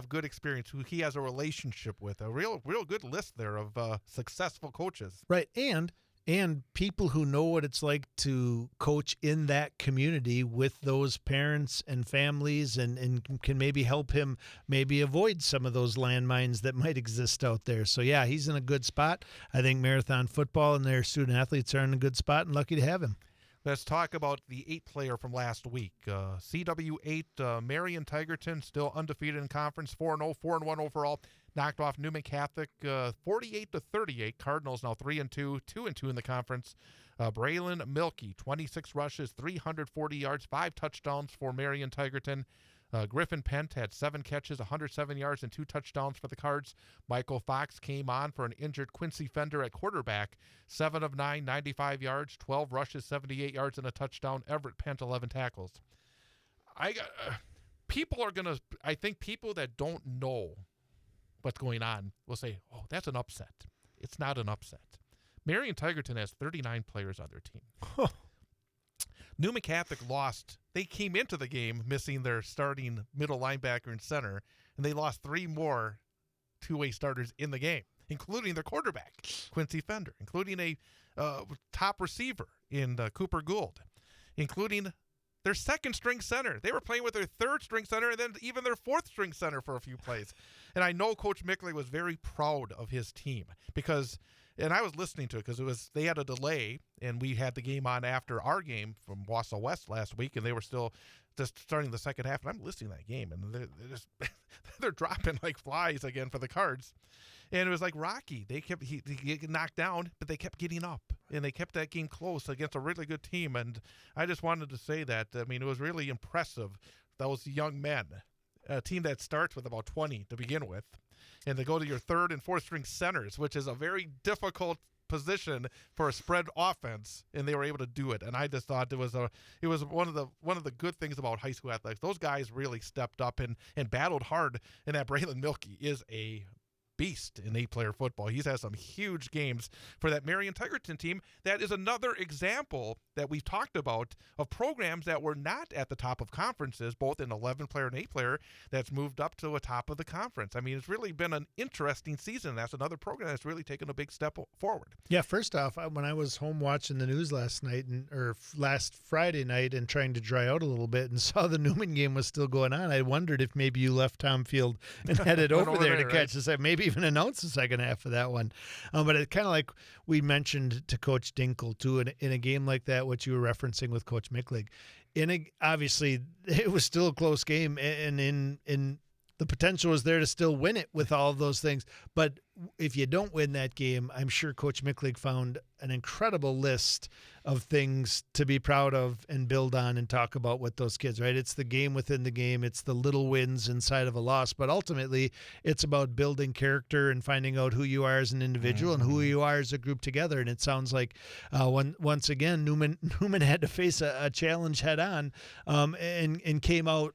good experience, who he has a relationship with, a real good list there of successful coaches. Right, and and people who know what it's like to coach in that community with those parents and families and can maybe help him maybe avoid some of those landmines that might exist out there. So, yeah, he's in a good spot. I think Marathon Football and their student athletes are in a good spot and lucky to have him. Let's talk about the 8-player from last week. CW8, Marion Tigerton, still undefeated in conference, 4-0, 4-1 overall. Knocked off Newman Catholic 48-38. Cardinals now 3-2, 2-2 in the conference. Braylon Milkey, 26 rushes, 340 yards, 5 touchdowns for Marion Tigerton. Griffin Pent had 7 catches, 107 yards, and 2 touchdowns for the Cards. Michael Fox came on for an injured Quincy Fender at quarterback. 7 of 9, 95 yards, 12 rushes, 78 yards, and a touchdown. Everett Pent, 11 tackles. I think people that don't know what's going on will say, oh, that's an upset. It's not an upset. Marion Tigerton has 39 players on their team. Newman Catholic lost. They came into the game missing their starting middle linebacker and center, and they lost 3 more two-way starters in the game, including their quarterback, Quincy Fender, including a top receiver in Cooper Gould, including their second-string center. They were playing with their third-string center and then even their fourth-string center for a few plays. And I know Coach Mickley was very proud of his team because – and I was listening to it because they had a delay, and we had the game on after our game from Wausau West last week, and they were still just starting the second half. And I'm listening to that game, and they're dropping like flies again for the Cards. And it was like Rocky. He get knocked down, but they kept getting up, and they kept that game close against a really good team. And I just wanted to say that. I mean, it was really impressive, those young men, a team that starts with about 20 to begin with, and to go to your third and fourth string centers, which is a very difficult position for a spread offense, and they were able to do it. And I just thought it was one of the good things about high school athletics. Those guys really stepped up and battled hard. And that Braylon Milkey is a beast in 8-player football. He's had some huge games for that Marion Tigerton team. That is another example that we've talked about of programs that were not at the top of conferences, both in 11-player and 8-player, that's moved up to a top of the conference. I mean, it's really been an interesting season. That's another program that's really taken a big step forward. Yeah, first off, when I was home watching the news last Friday night and trying to dry out a little bit and saw the Newman game was still going on, I wondered if maybe you left Tom Field and headed over there to catch this. Maybe even announce the second half of that one. But it's kind of like we mentioned to Coach Dinkel, too, in a game like that, what you were referencing with Coach Micklig. Obviously, it was still a close game, and in the potential was there to still win it with all of those things. But if you don't win that game, I'm sure Coach Micklig found an incredible list of things to be proud of and build on and talk about with those kids, right? It's the game within the game. It's the little wins inside of a loss. But ultimately, it's about building character and finding out who you are as an individual and who you are as a group together. And it sounds like once again, Newman had to face a challenge head on and came out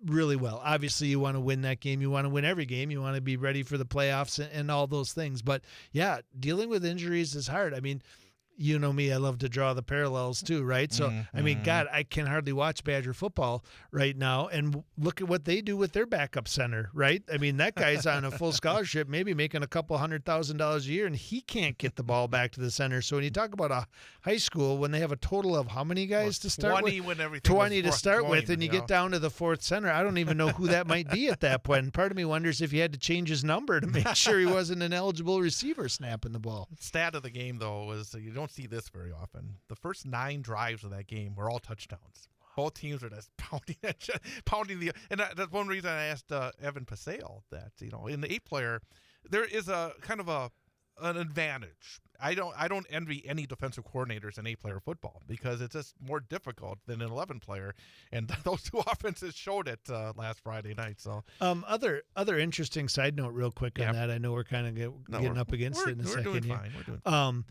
really well. Obviously, you want to win that game. You want to win every game. You want to be ready for the playoffs and all those things. But, yeah, dealing with injuries is hard. I mean, you know me, I love to draw the parallels too, right? So, I mean, God, I can hardly watch Badger football right now and look at what they do with their backup center, right? I mean, that guy's on a full scholarship, maybe making a couple $100,000 a year, and he can't get the ball back to the center. So when you talk about a high school, when they have a total of how many guys to start 20 with? When everything 20 to start going, with, and you get down to the fourth center. I don't even know who that might be at that point. And part of me wonders if you had to change his number to make sure he wasn't an eligible receiver snapping the ball. Stat of the game, though, was you don't see this very often. The first 9 drives of that game were all touchdowns. Both teams are just pounding the. And that's one reason I asked Evan Pasale that, you know, in the 8-player, there is a kind of an advantage. I don't envy any defensive coordinators in 8-player football because it's just more difficult than an 11-player, and those two offenses showed it last Friday night. So other interesting side note, real quick on that. I know we're kind of getting up against it in a second. We're doing fine. We're doing fine.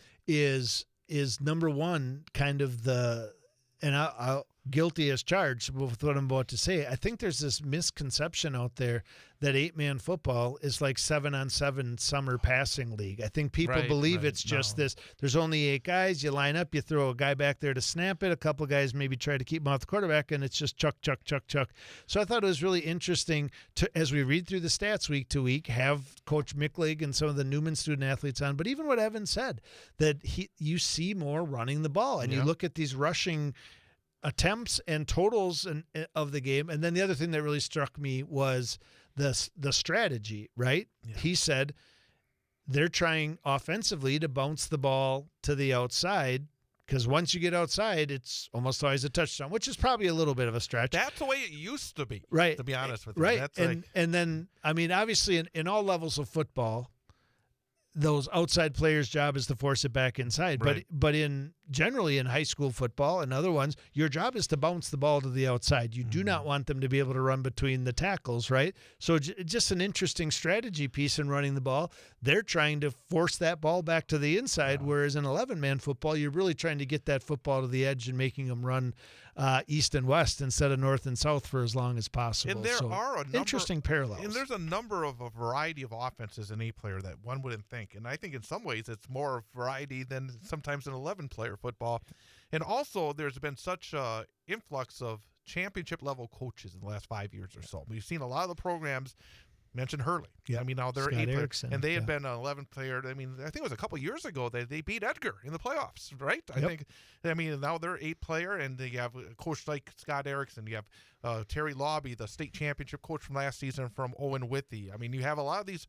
Is number one kind of the, and I'll guilty as charged with what I'm about to say. I think there's this misconception out there that 8-man football is like 7-on-7 summer passing league. I think people believe it's just this. There's only 8 guys. You line up, you throw a guy back there to snap it. A couple of guys maybe try to keep him off the quarterback, and it's just chuck, chuck, chuck, chuck. So I thought it was really interesting to, as we read through the stats week to week, have Coach Micklig and some of the Newman student athletes on. But even what Evan said, that you see more running the ball, and you look at these rushing attempts and totals of the game. And then the other thing that really struck me was the strategy, right? Yeah. He said they're trying offensively to bounce the ball to the outside, because once you get outside, it's almost always a touchdown, which is probably a little bit of a stretch. That's the way it used to be, right? To be honest with you. Right. That's and then, I mean, obviously in all levels of football, those outside players' job is to force it back inside. Right. But generally in high school football and other ones, your job is to bounce the ball to the outside. You do not want them to be able to run between the tackles, right? So just an interesting strategy piece in running the ball. They're trying to force that ball back to the inside, whereas in 11-man football, you're really trying to get that football to the edge and making them run east and west instead of north and south for as long as possible. And there are a number, interesting parallels. And there's a number of a variety of offenses in 8-player that one wouldn't think. And I think in some ways it's more variety than sometimes in 11-player football. And also there's been such an influx of championship-level coaches in the last 5 years or so. We've seen a lot of the programs. Mentioned Hurley. Yeah. I mean, now they're Scott 8-player, Erickson, and they had been an 11-player. I mean, I think it was a couple years ago that they beat Edgar in the playoffs, right? I mean, now they're 8-player, and they have a coach like Scott Erickson. You have Terry Lobby, the state championship coach from last season from Owen Withy. I mean, you have a lot of these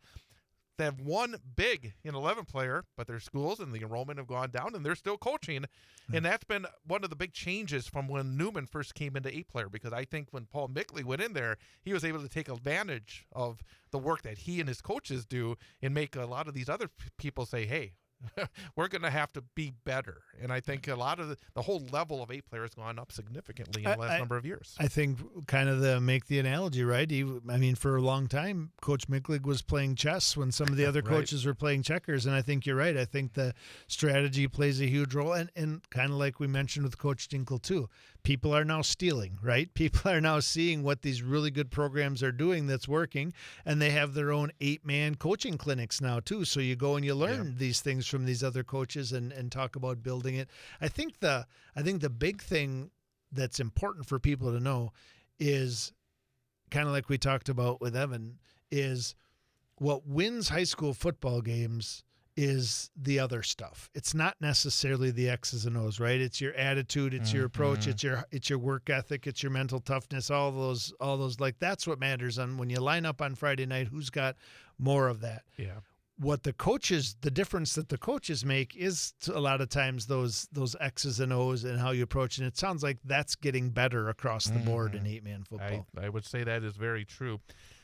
that have won big in 11-player, but their schools and the enrollment have gone down, and they're still coaching. And that's been one of the big changes from when Newman first came into 8-player, because I think when Paul Micklig went in there, he was able to take advantage of the work that he and his coaches do and make a lot of these other people say, hey, we're going to have to be better. And I think a lot of the whole level of 8-player has gone up significantly in the last number of years. I think kind of make the analogy, right? I mean, for a long time, Coach Micklig was playing chess when some of the other coaches were playing checkers. And I think you're right. I think the strategy plays a huge role. And kind of like we mentioned with Coach Dinkel too, people are now stealing, right? People are now seeing what these really good programs are doing that's working. And they have their own 8-man coaching clinics now too. So you go and you learn these things from these other coaches and talk about building it. I think the big thing that's important for people to know is kind of like we talked about with Evan, is what wins high school football games is the other stuff. It's not necessarily the X's and O's, right? It's your attitude, it's your approach, it's your work ethic, it's your mental toughness, all those like that's what matters on when you line up on Friday night, who's got more of that. Yeah. What the difference that the coaches make is a lot of times those X's and O's and how you approach it. And it sounds like that's getting better across the board in 8-man football. I would say that is very true.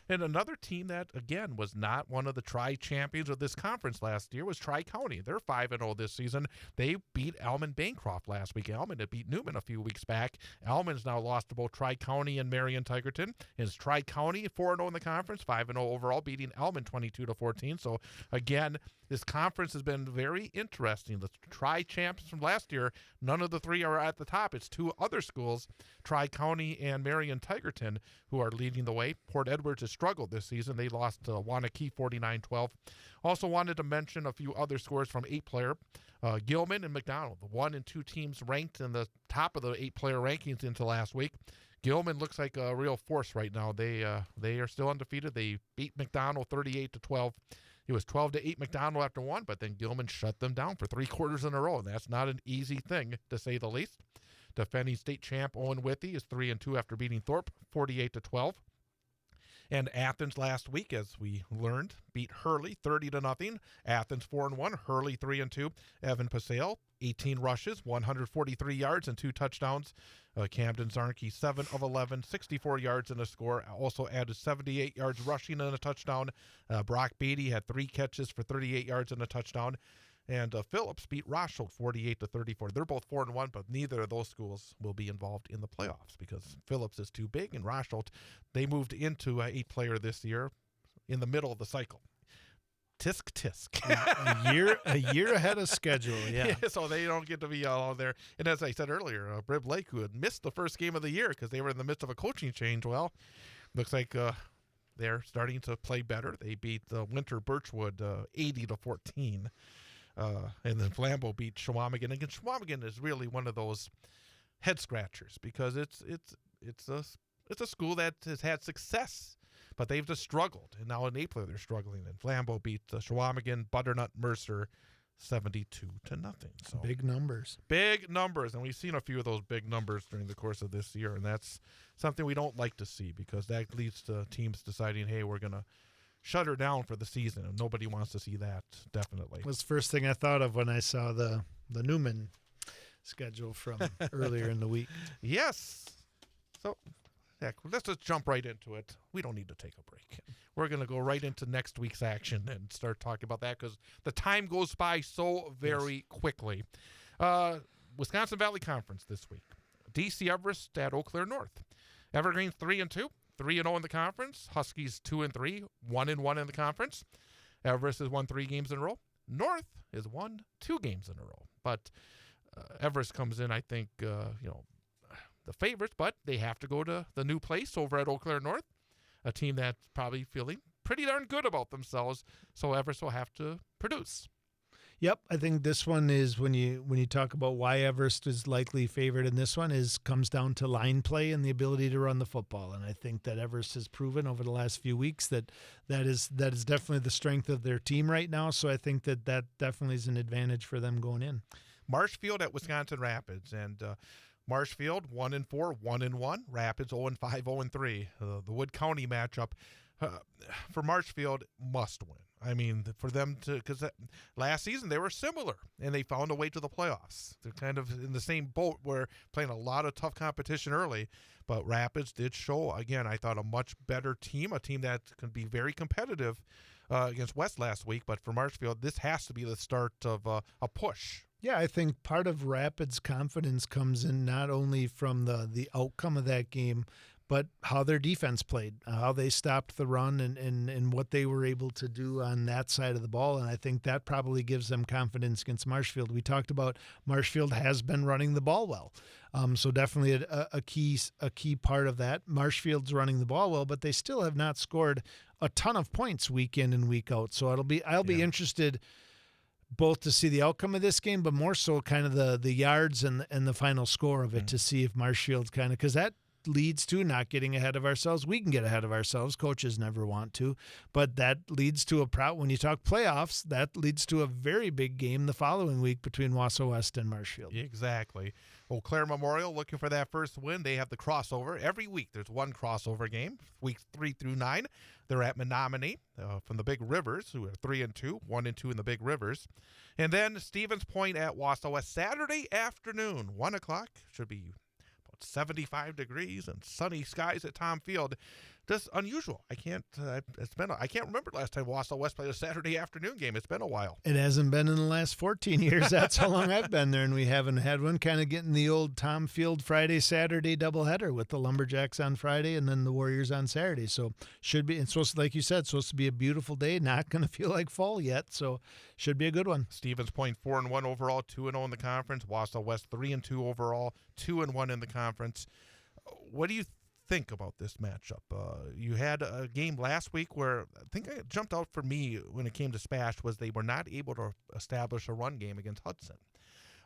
And another team that, again, was not one of the tri-champions of this conference last year was Tri-County. They're 5-0 this season. They beat Alman-Bancroft last week. Alman had beat Newman a few weeks back. Alman's now lost to both Tri-County and Marion-Tigerton. It's Tri-County 4-0 in the conference, 5-0 overall, beating Alman 22-14. So, again, this conference has been very interesting. The tri-champs from last year, none of the three are at the top. It's two other schools, Tri-County and Marion-Tigerton, who are leading the way. Port Edwards has struggled this season. They lost to Wanakee 49-12. Also wanted to mention a few other scores from 8-player. Gilman and McDonald, the 1 and 2 teams ranked in the top of the 8-player rankings into last week. Gilman looks like a real force right now. They are still undefeated. They beat McDonald 38-12. It was 12-8 McDonald after one, but then Gilman shut them down for 3 quarters in a row, and that's not an easy thing, to say the least. Defending state champ Owen Withy is 3-2 after beating Thorpe 48-12. And Athens last week, as we learned, beat Hurley 30-0. Athens 4-1, Hurley 3-2. Evan Pasale, 18 rushes, 143 yards and 2 touchdowns. Camden Zarnke, 7 of 11, 64 yards and a score. Also added 78 yards rushing and a touchdown. Brock Beatty had 3 catches for 38 yards and a touchdown. And Phillips beat Rosholt 48-34. They're both 4-1, but neither of those schools will be involved in the playoffs because Phillips is too big, and Rosholt, they moved into 8-player this year in the middle of the cycle. Tisk tisk. a year ahead of schedule. Yeah. So they don't get to be all there. And as I said earlier, Brib Lake, who had missed the first game of the year because they were in the midst of a coaching change, well, looks like they're starting to play better. They beat Winter Birchwood 80-14. And then Flambeau beat Chequamegon. And Chequamegon is really one of those head scratchers because it's a school that has had success, but they've just struggled. And now in April they're struggling. And Flambeau beat Chequamegon, Butternut, Mercer 72-0. So big numbers. Big numbers. And we've seen a few of those big numbers during the course of this year. And that's something we don't like to see because that leads to teams deciding, hey, we're going to shut her down for the season. And nobody wants to see that, definitely. It was the first thing I thought of when I saw the Newman schedule from earlier in the week. Yes. So heck, let's just jump right into it. We don't need to take a break. We're going to go right into next week's action and start talking about that because the time goes by so very quickly. Wisconsin Valley Conference this week. DC Everest at Eau Claire North. Evergreen 3-2, 3-0 in the conference. Huskies 2-3, 1-1 in the conference. Everest has won 3 games in a row. North has won 2 games in a row. But Everest comes in, I think, the favorites, but they have to go to the new place over at Eau Claire North, a team that's probably feeling pretty darn good about themselves, so Everest will have to produce. Yep, I think this one is when you talk about why Everest is likely favored in this one comes down to line play and the ability to run the football, and I think that Everest has proven over the last few weeks that is definitely the strength of their team right now, so I think that definitely is an advantage for them going in. Marshfield at Wisconsin Rapids, and Marshfield 1-4, 1-1. Rapids 0-5, 0-3. The Wood County matchup for Marshfield must win. I mean, for them to, because last season they were similar and they found a way to the playoffs. They're kind of in the same boat where playing a lot of tough competition early, but Rapids did show, again, I thought a much better team, a team that can be very competitive against West last week. But for Marshfield, this has to be the start of a push. Yeah, I think part of Rapids' confidence comes in not only from the outcome of that game, but how their defense played, how they stopped the run and what they were able to do on that side of the ball. And I think that probably gives them confidence against Marshfield. We talked about Marshfield has been running the ball well. So definitely a key part of that. Marshfield's running the ball well, but they still have not scored a ton of points week in and week out. So I'll be interested both to see the outcome of this game, but more so kind of the yards and the final score of it to see if Marshfield's kind of, because that leads to not getting ahead of ourselves. We can get ahead of ourselves. Coaches never want to, but that leads to when you talk playoffs, that leads to a very big game the following week between Wausau West and Marshfield. Exactly. Eau Claire Memorial looking for that first win. They have the crossover. Every week there's one crossover game, weeks 3 through 9. They're at Menominee from the Big Rivers, who are 3-2, 1-2 in the Big Rivers. And then Stevens Point at Wausau West, Saturday afternoon, 1 o'clock. Should be 75 degrees and sunny skies at Tom Field. Just unusual. I can't remember the last time Wausau West played a Saturday afternoon game. It's been a while. It hasn't been in the last 14 years. That's how long I've been there, and we haven't had one. Kind of getting the old Tom Field Friday, Saturday doubleheader with the Lumberjacks on Friday and then the Warriors on Saturday. So should be, it's supposed to, like you said, supposed to be a beautiful day. Not going to feel like fall yet, so should be a good one. Stevens Point 4-1 overall, 2-0 in the conference. Wausau West 3-2 overall, 2-1 in the conference. What do you think about this matchup? You had a game last week where I think it jumped out for me when it came to Spash was they were not able to establish a run game against Hudson.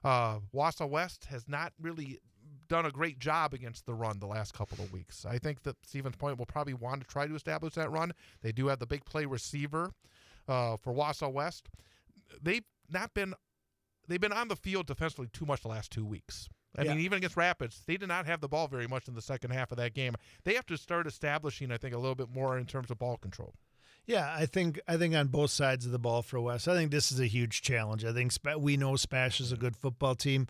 Wausau West has not really done a great job against the run the last couple of weeks. I think that Stevens Point will probably want to try to establish that run. They do have the big play receiver for Wausau West. They've been on the field defensively too much the last 2 weeks. I mean, even against Rapids, they did not have the ball very much in the second half of that game. They have to start establishing, I think, a little bit more in terms of ball control. Yeah, I think on both sides of the ball for West, I think this is a huge challenge. I think we know Spash is a good football team.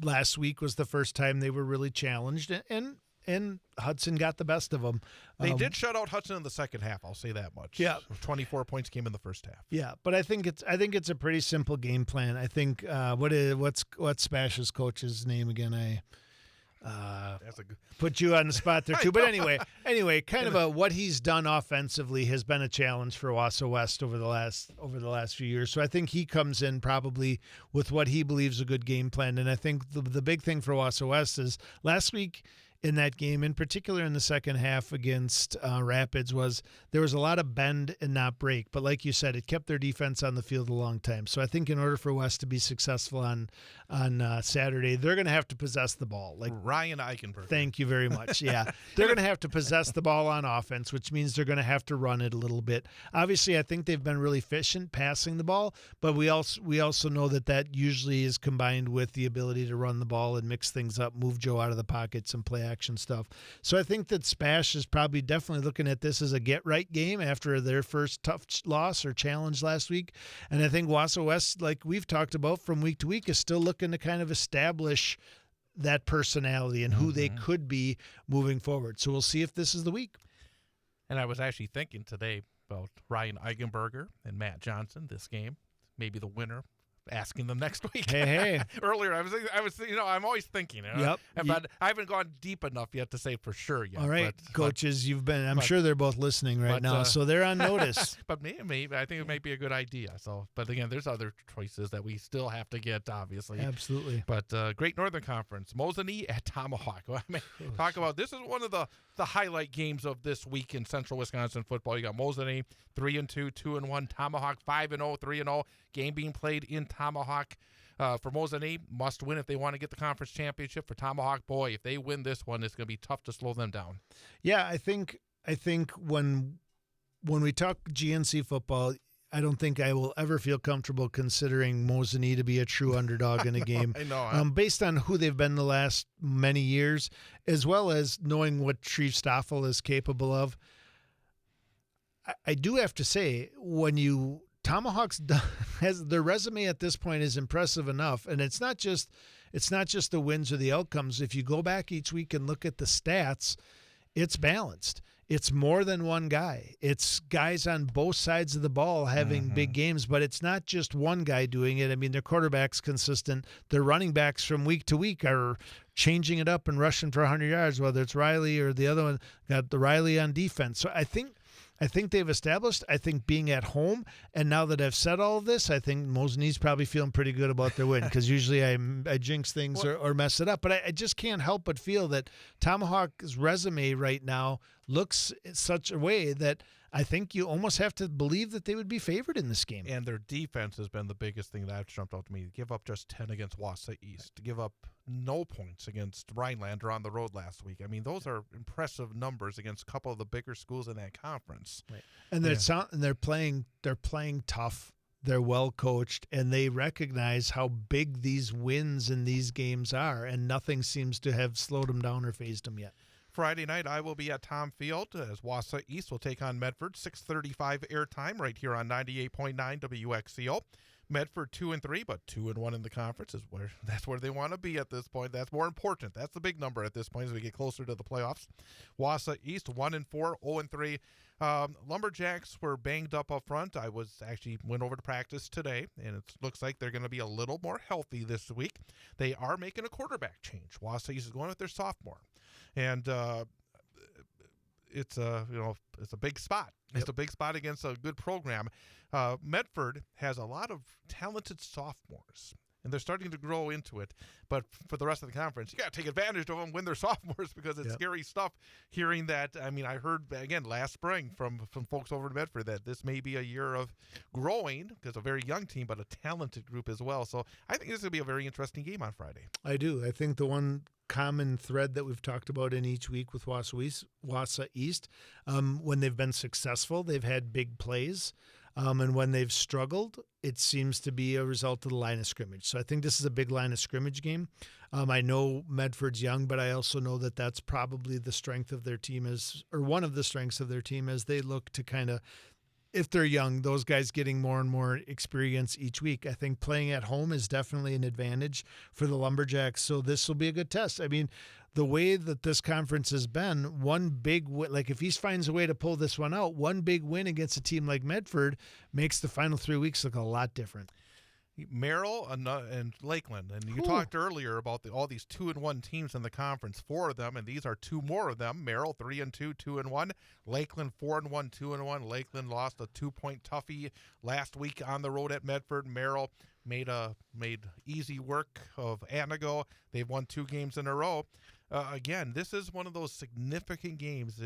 Last week was the first time they were really challenged, and Hudson got the best of them. They did shut out Hudson in the second half. I'll say that much. Yeah, 24 points came in the first half. Yeah, but I think it's a pretty simple game plan. I think what's Spash's coach's name again? That's a good. Put you on the spot there too. But anyway, kind of what he's done offensively has been a challenge for Wausau West over the last few years. So I think he comes in probably with what he believes a good game plan. And I think the big thing for Wausau West is last week in that game, in particular in the second half against Rapids, was there was a lot of bend and not break. But like you said, it kept their defense on the field a long time. So I think in order for West to be successful on Saturday, they're going to have to possess the ball. Like Ryan Eichenberger. Thank you very much. Yeah, they're going to have to possess the ball on offense, which means they're going to have to run it a little bit. Obviously, I think they've been really efficient passing the ball, but we also know that usually is combined with the ability to run the ball and mix things up, move Joe out of the pockets and play action stuff. So I think that Spash is probably definitely looking at this as a get-right game after their first tough loss or challenge last week. And I think Wausau West, like we've talked about from week to week, is still looking to kind of establish that personality and who they could be moving forward. So we'll see if this is the week. And I was actually thinking today about Ryan Eichenberger and Matt Johnson, this game, maybe the winner. Asking them next week. Hey. Earlier, I was, I'm always thinking. Yep. But I haven't gone deep enough yet to say for sure yet. All right, coaches, I'm sure they're both listening right now, so they're on notice. But maybe I think it might be a good idea. So, but again, there's other choices that we still have to get, obviously. Absolutely. But Great Northern Conference, Mosinee at Tomahawk. Talk about this is one of the highlight games of this week in Central Wisconsin football. You got Mosinee 3-2, 2-1, Tomahawk 5-0, 3-0. Game being played in Tomahawk. For Mosinee, must win if they want to get the conference championship. For Tomahawk, boy, if they win this one, it's going to be tough to slow them down. Yeah, I think when we talk GNC football, I don't think I will ever feel comfortable considering Mosinee to be a true underdog in a game. I know. Based on who they've been the last many years, as well as knowing what Shreve Stoffel is capable of. I do have to say, Tomahawks has their resume at this point is impressive enough, and it's not just the wins or the outcomes. If you go back each week and look at the stats, it's balanced. It's more than one guy. It's guys on both sides of the ball having big games, but it's not just one guy doing it. I mean, their quarterback's consistent. Their running backs from week to week are changing it up and rushing for 100 yards, whether it's Riley or the other one got the Riley on defense. So I think they've established, being at home, and now that I've said all of this, I think Mosinee's probably feeling pretty good about their win, because usually I jinx things or mess it up. But I just can't help but feel that Tomahawk's resume right now looks in such a way that I think you almost have to believe that they would be favored in this game. And their defense has been the biggest thing that's jumped out to me. Give up just 10 against Wausau East. To give up no points against Rhinelander on the road last week. I mean, those are impressive numbers against a couple of the bigger schools in that conference. Right. And they're playing tough. They're well coached, and they recognize how big these wins in these games are, and nothing seems to have slowed them down or phased them yet. Friday night, I will be at Tom Field as Wausau East will take on Medford. 6:35 airtime right here on 98.9 WXCO. Medford 2-3, but 2-1 in the conference that's where they want to be at this point. That's more important. That's the big number at this point as we get closer to the playoffs. Wausau East 1-4, 0-3. Lumberjacks were banged up front. I went over to practice today, and it looks like they're going to be a little more healthy this week. They are making a quarterback change. Wausau East is going with their sophomore, and it's a big spot. It's a big spot against a good program. Medford has a lot of talented sophomores, and they're starting to grow into it. But for the rest of the conference, you got to take advantage of them when they're sophomores, because it's scary stuff hearing that. I mean, I heard, again, last spring from folks over in Medford that this may be a year of growing, because a very young team, but a talented group as well. So I think this is going to be a very interesting game on Friday. I do. I think the one common thread that we've talked about in each week with Wausau East, when they've been successful, they've had big plays. And when they've struggled, it seems to be a result of the line of scrimmage. So I think this is a big line of scrimmage game. I know Medford's young, but I also know that that's probably the strength of their team one of the strengths of their team as they look to kind of, if they're young, those guys getting more and more experience each week. I think playing at home is definitely an advantage for the Lumberjacks. So this will be a good test. I mean, the way that this conference has been, one big win, like if he finds a way to pull this one out, one big win against a team like Medford makes the final 3 weeks look a lot different. Merrill and Lakeland, and you talked earlier about all these 2-1 teams in the conference. 4 of them, and these are 2 more of them. Merrill 3-2, 2-1. Lakeland 4-1, 2-1. Lakeland lost a 2-point toughie last week on the road at Medford. Merrill made easy work of Anago. They've won 2 games in a row. Again, this is one of those significant games.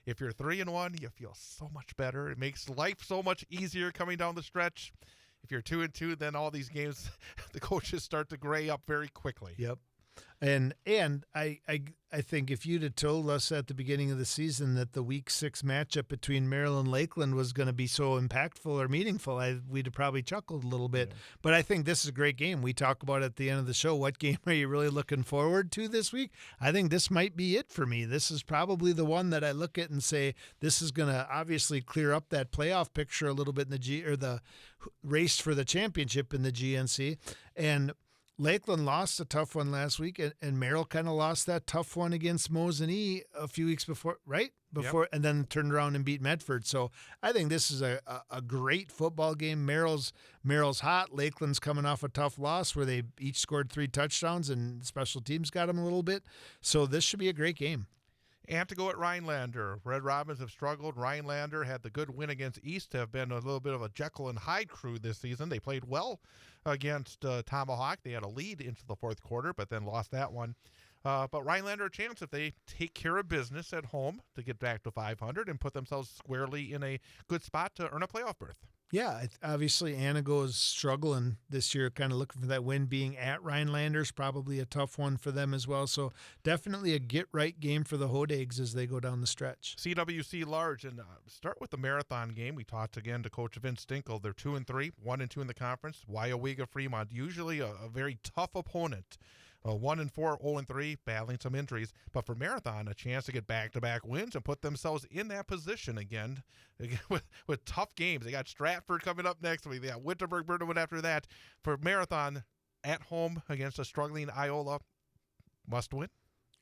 If you're 3-1, you feel so much better. It makes life so much easier coming down the stretch. If you're 2-2, then all these games, the coaches start to gray up very quickly. Yep. And I think if you'd have told us at the beginning of the season that the Week 6 matchup between Merrill and Lakeland was going to be so impactful or meaningful, we'd have probably chuckled a little bit. Yeah. But I think this is a great game. We talk about at the end of the show, what game are you really looking forward to this week? I think this might be it for me. This is probably the one that I look at and say, this is going to obviously clear up that playoff picture a little bit in the race for the championship in the GNC. And Lakeland lost a tough one last week, and Merrill kind of lost that tough one against Mosinee a few weeks before, right? Yep. And then turned around and beat Medford. So I think this is a great football game. Merrill's hot. Lakeland's coming off a tough loss where they each scored 3 touchdowns, and special teams got them a little bit. So this should be a great game. And to go at Rhinelander. Red Robins have struggled. Rhinelander had the good win against East, have been a little bit of a Jekyll and Hyde crew this season. They played well against Tomahawk. They had a lead into the 4th quarter, but then lost that one. But Rhinelander a chance if they take care of business at home to get back to 500 and put themselves squarely in a good spot to earn a playoff berth. Yeah, obviously Anago is struggling this year, kind of looking for that win. Being at Rhinelanders, probably a tough one for them as well. So definitely a get-right game for the Hodags as they go down the stretch. CWC Large, and start with the marathon game. We talked again to Coach Vince Dinkel. They're 2-3, 1-2 in the conference. Wyowega Fremont, usually a very tough opponent. 1-4, 0-3, battling some injuries. But for Marathon, a chance to get back-to-back wins and put themselves in that position again with tough games. They got Stratford coming up next week. They got Wittenberg-Burnhamwood after that. For Marathon, at home against a struggling Iola, must win.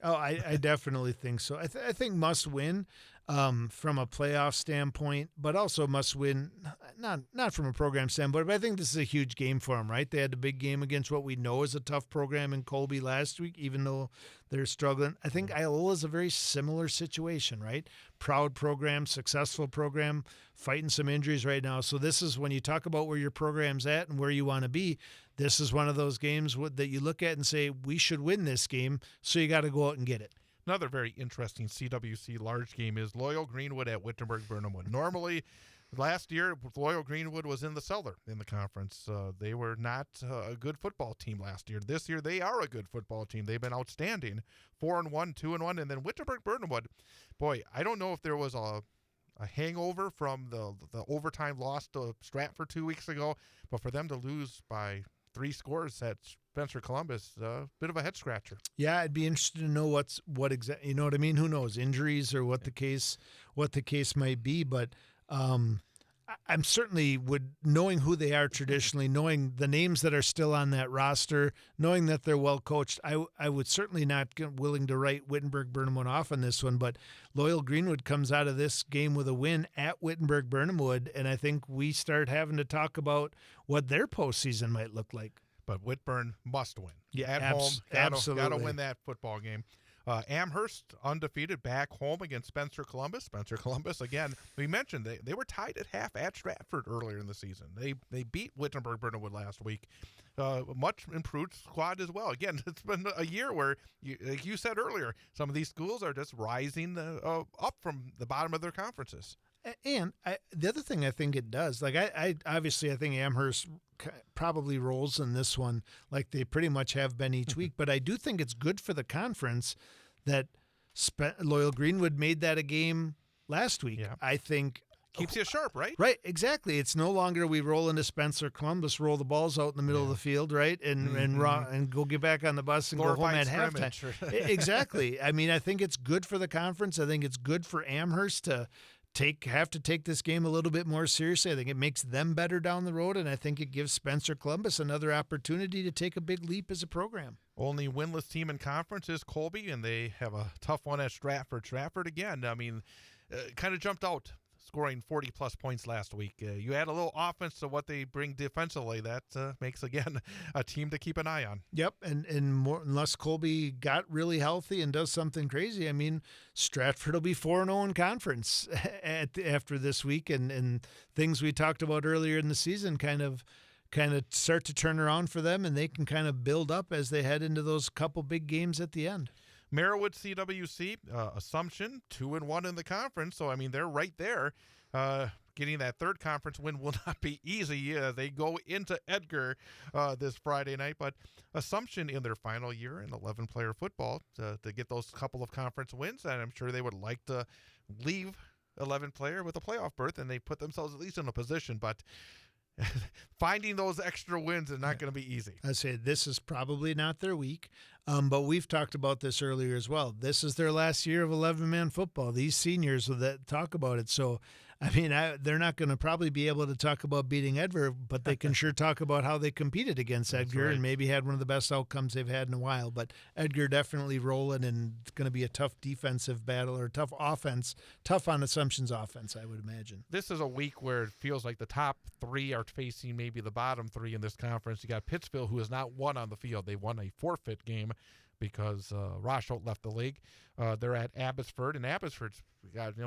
Oh, I definitely think so. I think must win from a playoff standpoint, but also must win, not from a program standpoint, but I think this is a huge game for them, right? They had the big game against what we know is a tough program in Colby last week, even though they're struggling. I think Iola is a very similar situation, right? Proud program, successful program, fighting some injuries right now. So this is when you talk about where your program's at and where you want to be, this is one of those games that you look at and say, we should win this game, so you got to go out and get it. Another very interesting CWC large game is Loyal Greenwood at Wittenberg-Burnhamwood. Normally, last year, Loyal Greenwood was in the cellar in the conference. They were not a good football team last year. This year, they are a good football team. They've been outstanding. 4-1, 2-1, and then Wittenberg-Burnhamwood. Boy, I don't know if there was a hangover from the overtime loss to Stratford 2 weeks ago, but for them to lose by 3 scores at Spencer Columbus, a bit of a head scratcher. Yeah, I'd be interested to know what exactly, you know what I mean? Who knows, injuries or what the case might be, but I'm certainly knowing who they are traditionally, knowing the names that are still on that roster, knowing that they're well coached. I would certainly not get willing to write Wittenberg-Burnhamwood off on this one, but Loyal Greenwood comes out of this game with a win at Wittenberg-Burnhamwood, and I think we start having to talk about what their postseason might look like. But Whitburn must win. Yeah, at home, absolutely. Got to win that football game. Amherst undefeated back home against Spencer Columbus. Spencer Columbus, again, we mentioned they were tied at half at Stratford earlier in the season. They beat Wittenberg-Burnhamwood last week. Much improved squad as well. Again, it's been a year where, like you said earlier, some of these schools are just rising up from the bottom of their conferences. And the other thing I think it does, like I obviously I think Amherst probably rolls in this one like they pretty much have been each week, but I do think it's good for the conference that Loyal Greenwood made that a game last week. Yeah. I think keeps you sharp, right? Right, exactly. It's no longer we roll into Spencer Columbus, roll the balls out in the middle of the field, right, and go get back on the bus and go home at halftime. Exactly. I mean, I think it's good for the conference. I think it's good for Amherst to have to take this game a little bit more seriously. I think it makes them better down the road, and I think it gives Spencer Columbus another opportunity to take a big leap as a program. Only winless team in conference is Colby, and they have a tough one at Stratford. Stratford, again, I mean, kind of jumped out. scoring 40-plus points last week. You add a little offense to what they bring defensively. That makes, again, a team to keep an eye on. Yep, and more, unless Colby got really healthy and does something crazy, I mean, Stratford will be 4-0 in conference after this week, and things we talked about earlier in the season kind of start to turn around for them, and they can kind of build up as they head into those couple big games at the end. Merriwood CWC, Assumption, 2-1 in the conference. So, I mean, they're right there. Getting that third conference win will not be easy. They go into Edgar this Friday night. But Assumption in their final year in 11-player football to get those couple of conference wins. And I'm sure they would like to leave 11-player with a playoff berth, and they put themselves at least in a position. But finding those extra wins is not going to be easy. I say this is probably not their week, but we've talked about this earlier as well. This is their last year of 11-man football. These seniors that talk about it. So, I mean, they're not going to probably be able to talk about beating Edgar, but they can sure talk about how they competed against Edgar and maybe had one of the best outcomes they've had in a while. But Edgar definitely rolling, and it's going to be a tough defensive battle or tough offense, tough on Assumption's offense, I would imagine. This is a week where it feels like the top three are facing maybe the bottom three in this conference. You got Pittsfield, who has not won on the field. They won a forfeit game because Rosholt left the league. They're at Abbotsford, and Abbotsford's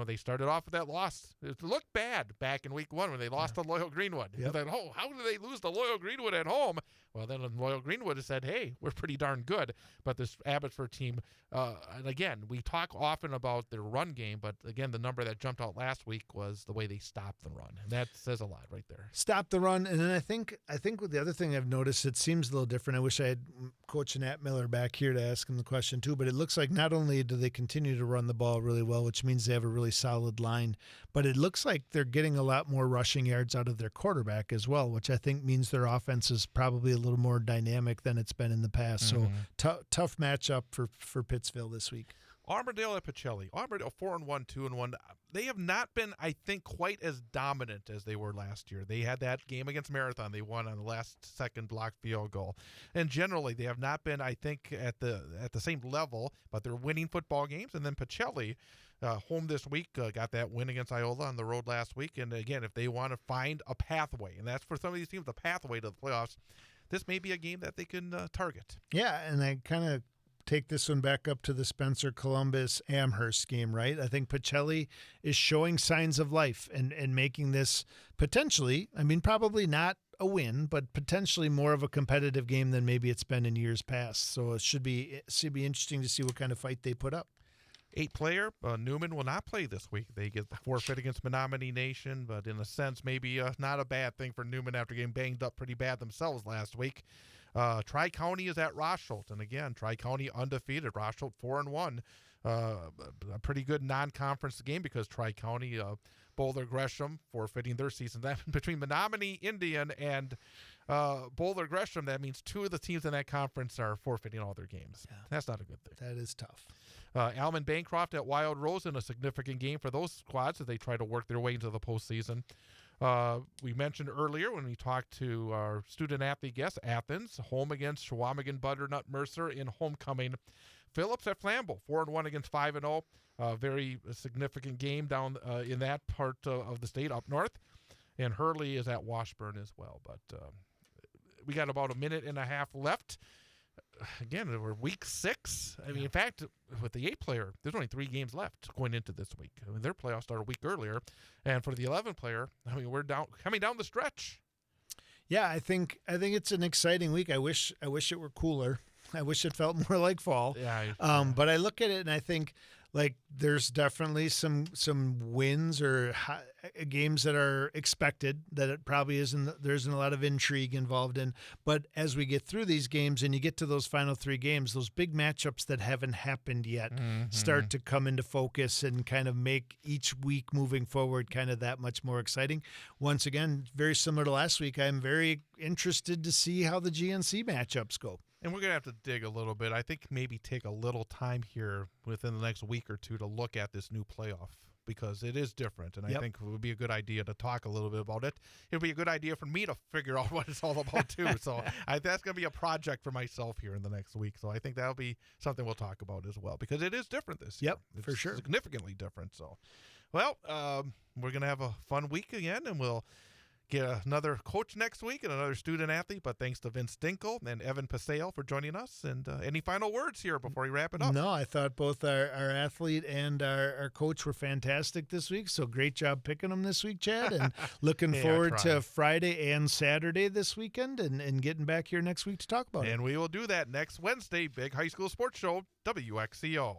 they started off with that loss. It looked bad back in week one when they lost to Loyal Greenwood. Yep. Thought, how did they lose to Loyal Greenwood at home? Well, then Loyal Greenwood has said, hey, we're pretty darn good. But this Abbotsford team, and again, we talk often about their run game, but again, the number that jumped out last week was the way they stopped the run. And that says a lot right there. Stop the run. And then I think with the other thing I've noticed, it seems a little different. I wish I had Coach Nat Miller back here to ask him the question too, but it looks like not only do they continue to run the ball really well, which means they have a really solid line, but it looks like they're getting a lot more rushing yards out of their quarterback as well, which I think means their offense is probably a little more dynamic than it's been in the past. So tough matchup for Pittsfield this week. Armadale at Pacelli. Armadale 4-1, 2-1. They have not been, I think, quite as dominant as they were last year. They had that game against Marathon. They won on the last second blocked field goal. And generally, they have not been, I think, at the same level, but they're winning football games. And then Pacelli, home this week, got that win against Iola on the road last week. And again, if they want to find a pathway, and that's for some of these teams, the pathway to the playoffs, this may be a game that they can target. Yeah, and I kind of take this one back up to the Spencer Columbus Amherst game, right? I think Pacelli is showing signs of life and making this potentially, I mean, probably not a win, but potentially more of a competitive game than maybe it's been in years past. So it should be interesting to see what kind of fight they put up. 8-player, Newman will not play this week. They get the forfeit against Menominee Nation, but in a sense, maybe not a bad thing for Newman after getting banged up pretty bad themselves last week. Tri-County is at Rosholt, and again, Tri-County undefeated. Rosholt 4-1. A pretty good non-conference game because Tri-County, Boulder Gresham forfeiting their season. That between Menominee Indian and Boulder Gresham, that means two of the teams in that conference are forfeiting all their games. Yeah. That's not a good thing. That is tough. Alman Bancroft at Wild Rose in a significant game for those squads as they try to work their way into the postseason. We mentioned earlier when we talked to our student-athlete guest, Athens, home against Chequamegon Butternut Mercer in homecoming. Phillips at Flambeau, 4-1 against 5-0. Very significant game down in that part of the state up north. And Hurley is at Washburn as well. But we got about a minute and a half left. Again, we're week 6. I mean, in fact, with the 8-player, there's only 3 games left going into this week. I mean, their playoffs start a week earlier. And for the 11-player, I mean, we're coming down the stretch. Yeah, I think it's an exciting week. I wish it were cooler. I wish it felt more like fall. Yeah. But I look at it and I think like there's definitely some wins or games that are expected that it probably isn't. There isn't a lot of intrigue involved in. But as we get through these games and you get to those final 3 games, those big matchups that haven't happened yet start to come into focus and kind of make each week moving forward kind of that much more exciting. Once again, very similar to last week, I'm very interested to see how the GNC matchups go. And we're going to have to dig a little bit. I think maybe take a little time here within the next week or two to look at this new playoff because it is different. And I think it would be a good idea to talk a little bit about it. It would be a good idea for me to figure out what it's all about, too. So that's going to be a project for myself here in the next week. So I think that'll be something we'll talk about as well because it is different this year. Yep, for sure. Significantly different. So Well, we're going to have a fun week again, and we'll get another coach next week and another student athlete. But thanks to Vince Dinkel and Evan Paseo for joining us. And any final words here before we wrap it up? No, I thought both our athlete and our coach were fantastic this week. So great job picking them this week, Chad. And looking forward to Friday and Saturday this weekend and getting back here next week to talk about it. And we will do that next Wednesday. Big High School Sports Show, WXCO.